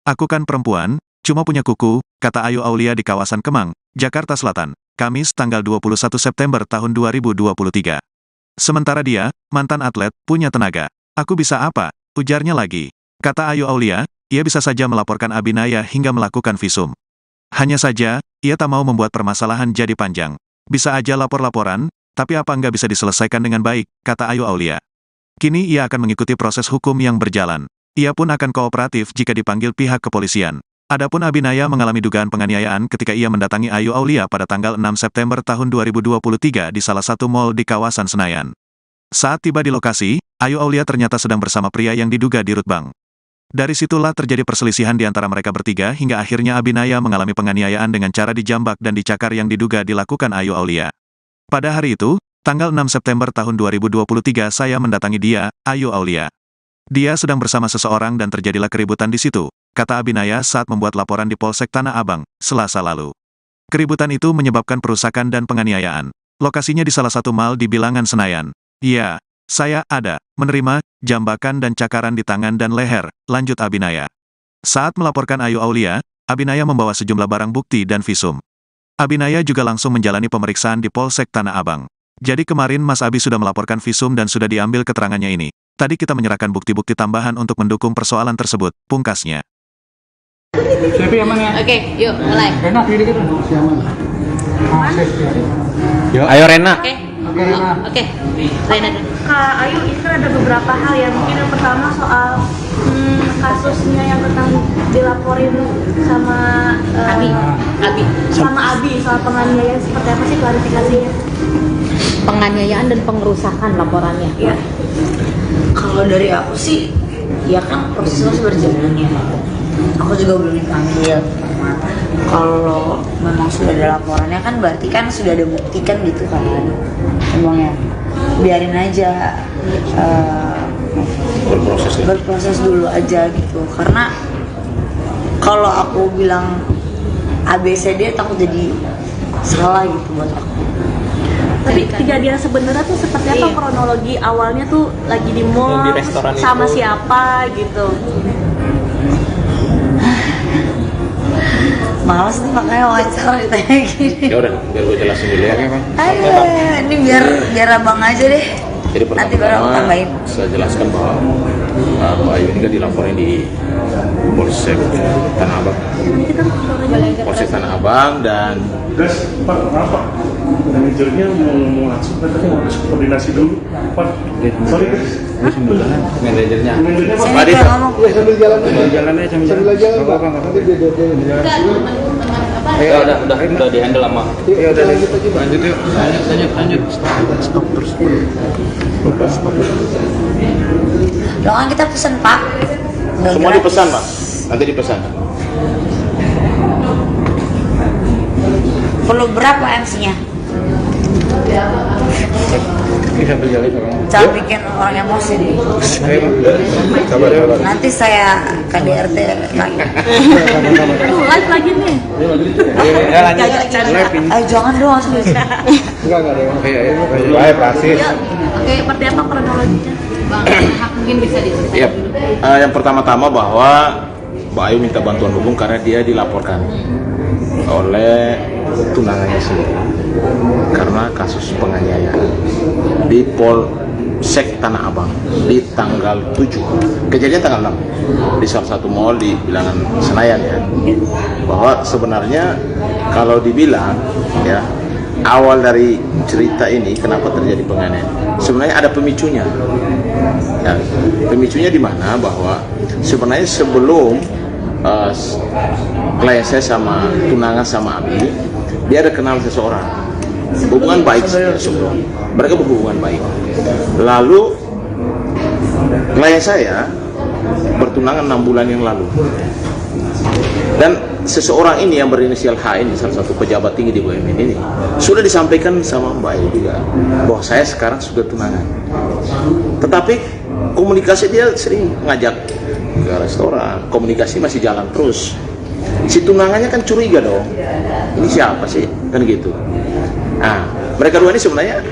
Speaker 1: Aku kan perempuan, cuma punya kuku, kata Ayu Aulia di kawasan Kemang, Jakarta Selatan, Kamis tanggal 21 September tahun 2023. Sementara dia, mantan atlet, punya tenaga. Aku bisa apa? Ujarnya lagi. Kata Ayu Aulia, ia bisa saja melaporkan Abinaya hingga melakukan visum. Hanya saja, ia tak mau membuat permasalahan jadi panjang. Bisa aja lapor-laporan, tapi apa nggak bisa diselesaikan dengan baik, kata Ayu Aulia. Kini ia akan mengikuti proses hukum yang berjalan. Ia pun akan kooperatif jika dipanggil pihak kepolisian. Adapun Abinaya mengalami dugaan penganiayaan ketika ia mendatangi Ayu Aulia pada tanggal 6 September tahun 2023 di salah satu mal di kawasan Senayan. Saat tiba di lokasi, Ayu Aulia ternyata sedang bersama pria yang diduga dirut bank. Dari situlah terjadi perselisihan di antara mereka bertiga hingga akhirnya Abinaya mengalami penganiayaan dengan cara dijambak dan dicakar yang diduga dilakukan Ayu Aulia. Pada hari itu, tanggal 6 September tahun 2023 saya mendatangi dia, Ayu Aulia. Dia sedang bersama seseorang dan terjadilah keributan di situ, kata Abinaya saat membuat laporan di Polsek Tanah Abang, Selasa lalu. Keributan itu menyebabkan perusakan dan penganiayaan. Lokasinya di salah satu mal di Bilangan Senayan. Ya, saya ada menerima jambakan dan cakaran di tangan dan leher, lanjut Abinaya. Saat melaporkan Ayu Aulia, Abinaya membawa sejumlah barang bukti dan visum. Abinaya juga langsung menjalani pemeriksaan di Polsek Tanah Abang. Jadi kemarin Mas Abi sudah melaporkan visum dan sudah diambil keterangannya ini. Tadi kita menyerahkan bukti-bukti tambahan untuk mendukung persoalan tersebut, pungkasnya.
Speaker 3: Oke, yuk mulai.
Speaker 8: Yo, ayo Rena.
Speaker 3: Oke. Oke. Rena dulu.
Speaker 5: Kak Ayu, ini kan ada beberapa hal ya. Mungkin yang pertama soal kasusnya yang tentang dilaporin sama
Speaker 3: Abi.
Speaker 5: sama Abi soal penganiayaan, seperti apa sih klarifikasinya?
Speaker 3: Penganiayaan dan pengerusakan laporannya.
Speaker 5: Iya.
Speaker 6: Kalau dari aku sih ya kan prosesnya masih berjalan ya. Aku juga belum dipanggil. Kalau memang sudah ada laporannya kan berarti kan sudah ada bukti kan gitu kan. Emangnya biarin aja berproses dulu aja gitu. Karena kalau aku bilang ABCD takut jadi salah gitu buat aku.
Speaker 5: Tapi kejadian sebenarnya tuh seperti apa?
Speaker 3: Iya.
Speaker 5: Kronologi awalnya tuh lagi di mall
Speaker 2: Di restoran
Speaker 5: sama
Speaker 2: itu.
Speaker 5: siapa gitu.
Speaker 6: Males nih makanya wawancara ditanya gini.
Speaker 4: Ya udah, biar gue jelasin dulu ya.
Speaker 6: Ayo, ini biar abang aja deh.
Speaker 4: Jadi
Speaker 6: Nanti baru aku
Speaker 4: pertama
Speaker 6: tambahin.
Speaker 4: saya jelaskan bahwa Mbak Ayu ini kan dilaporin di Polsek Tanah Abang. Polsek Tanah Abang dan
Speaker 7: Gas, Pak, kenapa? Manajernya mau langsung, tapi harus koordinasi dulu, Pak. Sorry, guys.
Speaker 8: Manajernya.
Speaker 7: Manajernya, Pak.
Speaker 6: Sini
Speaker 4: Pak Dita.
Speaker 6: kalau ngomong.
Speaker 8: Sambil jalan aja sambil jalan. Enggak apa-apa. Nanti dia. Ayo udah di handle sama. Ya udah lanjut aja, lanjut yuk. Lanjut. Stop terus.
Speaker 6: Loh kan kita pesen Pak. Nggak
Speaker 4: semua
Speaker 6: gratis.
Speaker 4: dipesan Pak, nanti dipesan.
Speaker 6: Perlu berapa MC-nya?
Speaker 8: Bisa berjalan sama.
Speaker 6: Jangan bikin orang emosi nih.
Speaker 8: Sabar.
Speaker 6: Nanti saya KDRT lagi.
Speaker 5: Tuh, live lagi nih.
Speaker 8: Ya lanjut.
Speaker 6: Ayo jangan dong langsung.
Speaker 8: Enggak ada. Baik, praktis.
Speaker 5: Oke, seperti apa kronologinya?
Speaker 3: Bang, mungkin bisa diceritain
Speaker 4: Yap.
Speaker 3: dulu.
Speaker 4: Yang pertama-tama bahwa Mbak Ayu minta bantuan hukum karena dia dilaporkan oleh tunangannya sendiri karena kasus penganiayaan di Polsek Tanah Abang di tanggal 7, kejadian tanggal 6 di salah satu mall di Bilangan Senayan ya. Bahwa sebenarnya kalau dibilang ya, awal dari cerita ini kenapa terjadi penganiayaan, sebenarnya ada pemicunya ya. Pemicunya di mana bahwa sebenarnya sebelum klien saya sama tunangan sama Abi, dia ada kenal seseorang, hubungan baik sebelum mereka berhubungan baik. Lalu klien saya bertunangan 6 bulan yang lalu, dan seseorang ini yang berinisial H ini, salah satu pejabat tinggi di BUMN ini, sudah disampaikan sama Mbak Ayu juga bahwa saya sekarang sudah tunangan. Tetapi komunikasi dia sering ngajak ke restoran, komunikasi masih jalan terus. Si tunangannya kan curiga dong, ini siapa sih, kan gitu. Nah, mereka dua ini sebenarnya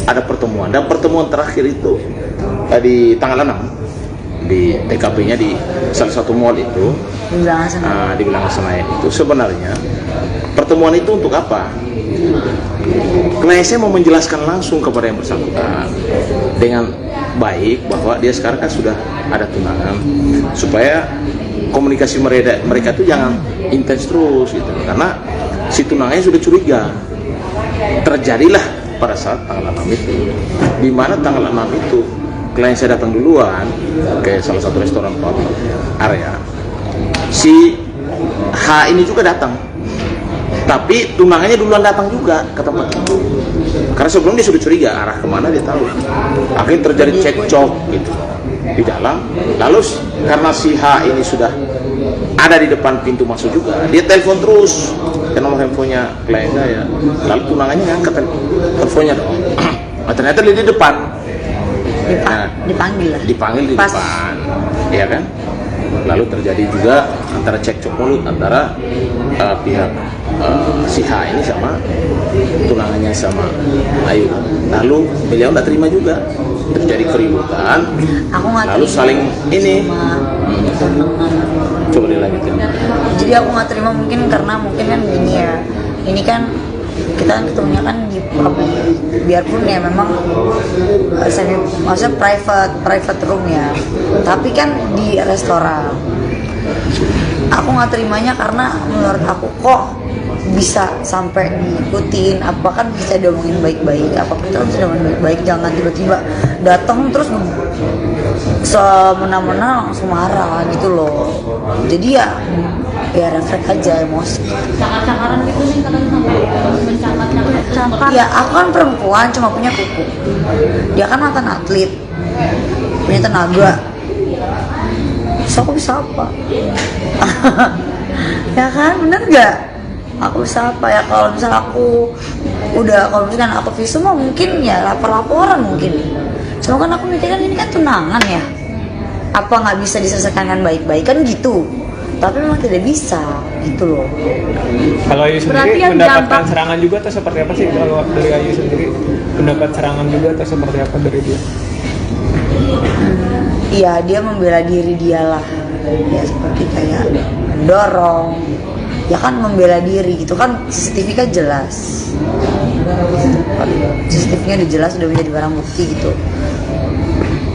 Speaker 4: ada pertemuan, dan pertemuan terakhir itu di tanggal 6 di TKP-nya di salah satu mall itu di Bilangan Senayan itu. Sebenarnya pertemuan itu untuk apa? Klien saya mau menjelaskan langsung kepada yang bersangkutan dengan baik bahwa dia sekarang kan sudah ada tunangan, supaya komunikasi mereka itu jangan intens terus gitu, karena si tunangannya sudah curiga. Terjadilah pada saat tanggal 6 itu, di mana tanggal 6 itu klien saya datang duluan ke salah satu restoran area. Si H ini juga datang, tapi tunangannya duluan datang juga ke tempat itu, karena sebelum dia sudah curiga arah kemana dia tahu. Akhirnya terjadi cekcok gitu di dalam. Lalu karena si H ini sudah ada di depan pintu masuk juga, dia telepon terus ke nomor handphonenya klien saya. Lalu tunangannya ngangkat teleponnya dong. Nah, ternyata dia di depan. Dipanggil di depan, ya kan? Lalu terjadi juga antara cekcok mulut antara pihak si H ini sama tunangannya sama Ayu. Lalu beliau nggak terima juga, terjadi keributan. Lalu saling ini. Coba dilanjutin.
Speaker 6: Jadi aku nggak terima mungkin karena mungkin kan gini ya, ini kan kita kan ketemunya kan di publik, biarpun ya memang maksudnya private room ya, tapi kan di restoran. Aku nggak terimanya karena menurut aku kok bisa sampai diikutin, apa kan bisa diomongin baik-baik, apa kita bisa diomongin baik-baik, jangan tiba-tiba datang terus semena-mena langsung marah gitu loh. Jadi ya refleks aja emosi.
Speaker 3: Cakar-cakaran gitu nih kalian sampai mencakar-cakar.
Speaker 6: Ya aku kan perempuan cuma punya kuku, dia kan mantan atlet, punya tenaga, so aku bisa apa? Ya kan, bener gak? Aku bisa apa ya? Kalau misal aku kalau misalkan aku visum mungkin ya laporan mungkin. Cuma kan aku mikirkan ini kan tunangan ya, apa nggak bisa diselesaikan dengan baik-baik kan gitu. Tapi memang tidak bisa gitu loh.
Speaker 2: Kalau Ayu sendiri mendapatkan serangan juga atau seperti apa sih? Kalau dari Ayu sendiri mendapat serangan juga atau seperti apa dari dia?
Speaker 6: Iya, dia membela diri dia lah, ya seperti kayak mendorong, ya kan membela diri gitu kan. CCTV kan jelas, CCTV-nya udah jelas, udah menjadi barang bukti gitu.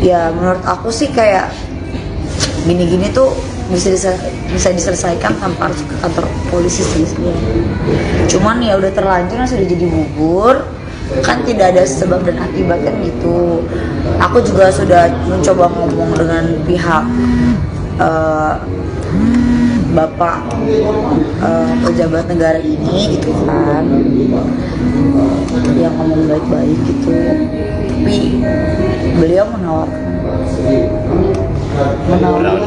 Speaker 6: Ya menurut aku sih kayak gini-gini tuh bisa diselesaikan tanpa harus ke kantor polisi sih sebenarnya. Cuman ya udah terlanjur, sudah jadi bubur kan, tidak ada sebab dan akibat kan gitu. Aku juga sudah mencoba ngomong dengan pihak bapak pejabat negara ini gitu kan, yang ngomong baik-baik gitu, tapi beliau menawarkan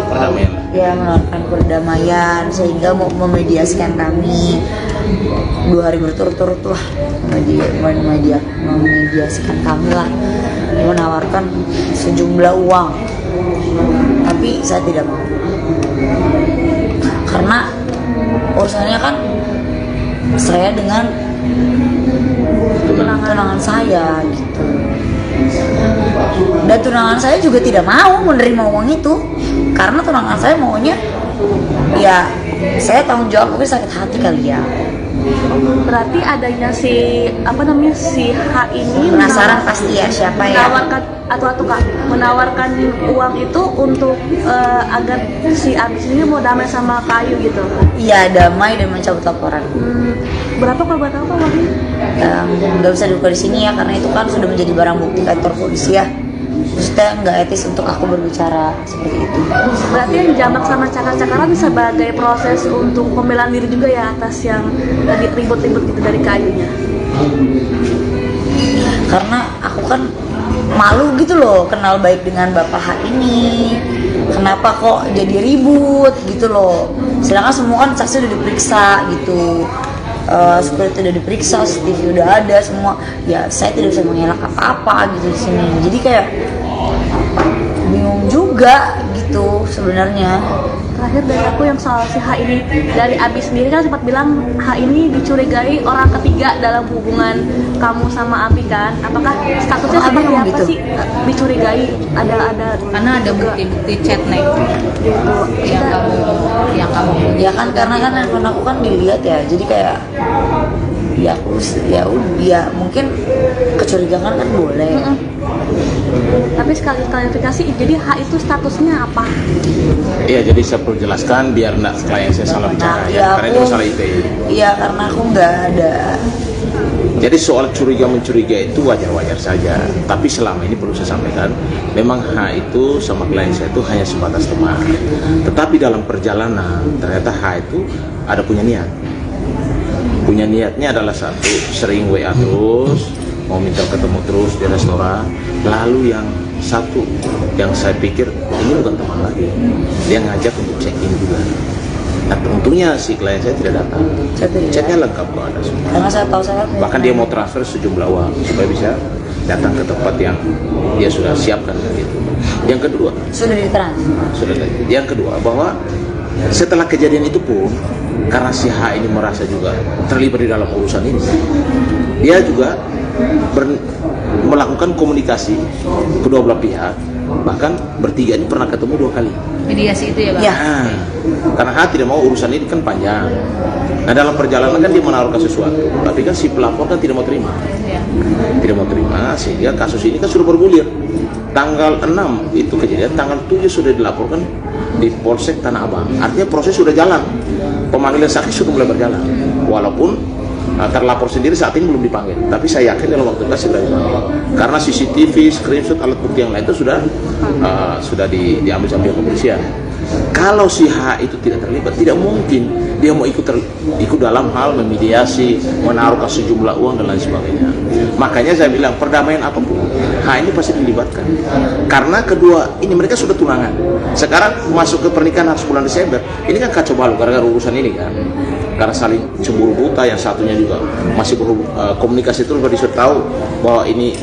Speaker 4: perdamaian,
Speaker 6: ya menawarkan perdamaian sehingga mau memediasikan kami. 2 hari berturut-turut lah memediasikan kami lah, menawarkan sejumlah uang, tapi saya tidak mau karena urusannya kan saya dengan tunangan saya gitu, dan tunangan saya juga tidak mau menerima uang itu karena tunangan saya maunya ya saya tanggung jawab, tapi sakit hati kali ya.
Speaker 5: Berarti adanya si H ini
Speaker 6: Penasaran pasti ya siapa ya?
Speaker 5: menawarkan uang itu untuk agar si Abis ini mau damai sama Kak Ayu gitu.
Speaker 6: Iya, damai dan mencabut laporan.
Speaker 5: Berapa kalau buat apa uangnya?
Speaker 6: Nggak bisa dibuka di sini ya karena itu kan sudah menjadi barang bukti kantor polisi ya. Maksudnya nggak etis untuk aku berbicara seperti itu.
Speaker 5: Berarti yang jambak sama cakar-cakaran sebagai proses untuk pembelaan diri juga ya atas yang tadi ribut-ribut gitu dari kayunya.
Speaker 6: Karena aku kan malu gitu loh kenal baik dengan Bapak H ini. Kenapa kok jadi ribut gitu loh. Sedangkan semua kan saksi udah diperiksa gitu. Seperti udah diperiksa, CCTV udah ada semua. Ya saya tidak bisa mengelak apa-apa gitu di sini. Jadi kayak bingung juga gitu sebenarnya.
Speaker 5: Terakhir dari aku yang soal si H ini, dari Abis sendiri kan sempat bilang H ini dicurigai orang ketiga dalam hubungan kamu sama Abi kan? Apakah statusnya seperti apa
Speaker 6: gitu?
Speaker 5: sih? Dicurigai ada
Speaker 3: Karena ada bukti-bukti chat nih
Speaker 5: gitu.
Speaker 3: yang kamu
Speaker 6: Ya kan karena kan handphone aku kan dilihat ya. Jadi kayak ya mungkin kecurigaan kan boleh.
Speaker 5: Tapi sekali klarifikasi, jadi H itu statusnya apa?
Speaker 4: Iya, jadi saya perlu jelaskan biar klien saya salah bicara ya, karena itu masalah ITE.
Speaker 6: Iya, karena aku nggak ada.
Speaker 4: Jadi soal curiga-mencuriga itu wajar-wajar saja. Tapi selama ini perlu saya sampaikan, memang H itu sama klien saya itu hanya sebatas teman. Tetapi dalam perjalanan, ternyata H itu ada punya niat. Punya niatnya adalah satu, sering WA terus, mau minta ketemu terus di restoran. Lalu yang satu, yang saya pikir ini bukan teman lagi, dia ngajak untuk check-in juga. Nah, untungnya si klien saya tidak datang. Chatnya lengkap kok ada semua.
Speaker 6: Karena saya tahu saya
Speaker 4: Bahkan dia mau transfer sejumlah uang supaya bisa datang ke tempat yang dia sudah siapkan gitu. Yang kedua,
Speaker 6: sudah ditransfer.
Speaker 4: Yang kedua bahwa setelah kejadian itu pun karena si H ini merasa juga terlibat di dalam urusan ini, dia juga melakukan komunikasi kedua belah pihak, bahkan bertiga ini pernah ketemu 2 kali.
Speaker 3: mediasi itu ya Bang?
Speaker 6: Ya.
Speaker 4: Nah, karena H tidak mau urusan ini kan panjang. Nah, dalam perjalanan kan dia menawarkan sesuatu, tapi kan si pelapor kan tidak mau terima.
Speaker 3: Ya.
Speaker 4: Tidak mau terima, sehingga kasus ini kan sudah bergulir. Tanggal 6 itu kejadian, tanggal 7 sudah dilaporkan di Polsek Tanah Abang. Artinya proses sudah jalan, pemanggilan saksi sudah mulai berjalan. Walaupun terlapor sendiri saat ini belum dipanggil, tapi saya yakin dalam waktu dekat sudah dipanggil. Karena CCTV, screenshot, alat bukti yang lain itu sudah diambil sama pihak kepolisian. Kalau si H itu tidak terlibat, tidak mungkin dia mau ikut dalam hal memediasi, menaruhkan sejumlah uang dan lain sebagainya. Makanya saya bilang perdamaian apapun, H ini pasti dilibatkan. Karena kedua ini mereka sudah tunangan. Sekarang masuk ke pernikahan harus bulan Desember. Ini kan kacau balau gara-gara urusan ini kan. Karena saling cemburu buta, yang satunya juga masih komunikasi terus baru disuruh tahu bahwa ini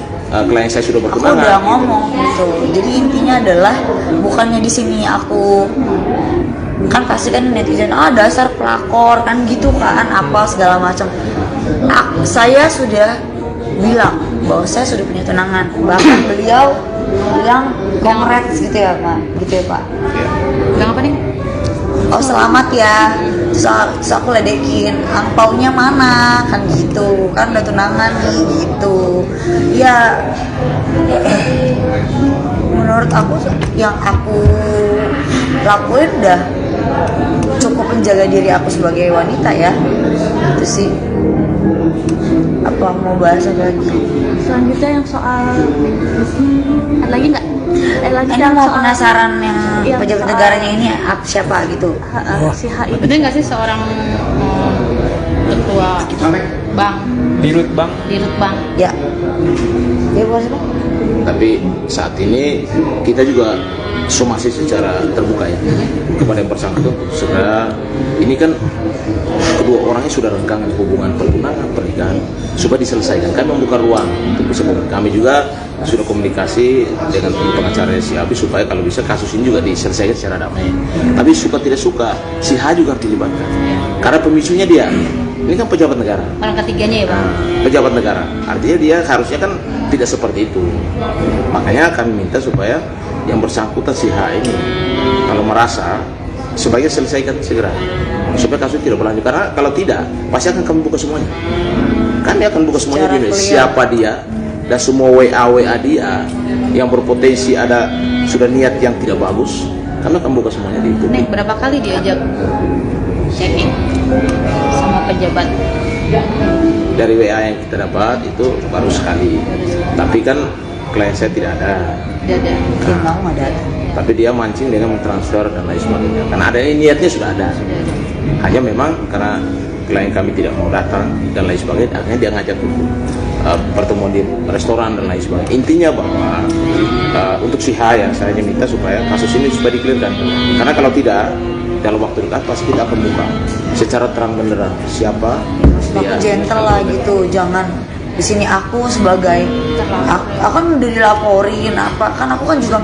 Speaker 4: klien saya sudah bertunangan.
Speaker 6: Aku udah ngomong gitu. Jadi intinya adalah bukannya di sini aku kan pasti kan netizen dasar pelakor kan gitu kan apa segala macam. Saya sudah bilang bahwa saya sudah punya tunangan. Bahkan beliau bilang congrats gitu ya Pak. Gitu ya Pak.
Speaker 3: Bilang apa nih?
Speaker 6: Oh selamat ya. Terus aku ledekin angpaunya mana kan gitu kan udah tunangan nih gitu ya. Menurut aku yang aku lakuin udah cukup menjaga diri aku sebagai wanita ya. Itu sih. Apa mau bahas apa lagi?
Speaker 5: Selanjutnya yang soal ada lagi nggak?
Speaker 6: Ini mau penasaran yang pejabat negaranya ini siapa gitu?
Speaker 5: Si H ini.
Speaker 3: Bener nggak sih seorang ketua bank,
Speaker 2: Dirut Bang.
Speaker 3: dirut bank,
Speaker 6: Ya. Ya bos apa?
Speaker 4: Tapi saat ini kita juga somasi secara terbuka ya kepada yang bersangkutan untuk segera, ini kan kedua orangnya sudah renggang hubungan pertunangan pernikahan supaya diselesaikan. Kami membuka ruang untuk bisa kami juga sudah komunikasi dengan tim pengacara si Abi supaya kalau bisa kasus ini juga diselesaikan secara damai. Tapi suka tidak suka si H juga harus dilibatkan karena pemicunya dia. Ini kan pejabat negara.
Speaker 3: Orang ketiganya ya Bang?
Speaker 4: Pejabat negara. Artinya dia harusnya kan tidak seperti itu. Makanya kami minta supaya yang bersangkutan si H ini kalau merasa sebaiknya selesaikan segera supaya kasus tidak berlanjut. Karena kalau tidak pasti akan kami buka semuanya. Kami akan buka semuanya gini, siapa dia dan semua WA dia yang berpotensi ada sudah niat yang tidak bagus. Kami akan buka semuanya di itu.
Speaker 3: Nih berapa kali diajak checking sama pejabat?
Speaker 4: Dari WA yang kita dapat itu baru sekali. Tapi kan klien saya tidak ada.
Speaker 3: Tidak ada.
Speaker 6: Dia mau nggak datang.
Speaker 4: Tapi dia mancing dengan mentransfer dan lain sebagainya. Karena ada niatnya sudah ada. Hanya memang karena klien kami tidak mau datang dan lain sebagainya, akhirnya dia ngajak untuk pertemuan di restoran dan lain sebagainya. Intinya bahwa untuk si H ya, saya hanya minta supaya kasus ini supaya dikelirkan. Karena kalau tidak dalam waktu dekat pasti kita akan buka secara terang benderang siapa dia.
Speaker 6: Gentle lah gitu, jangan di sini aku sebagai aku kan udah dilaporin apa kan aku kan juga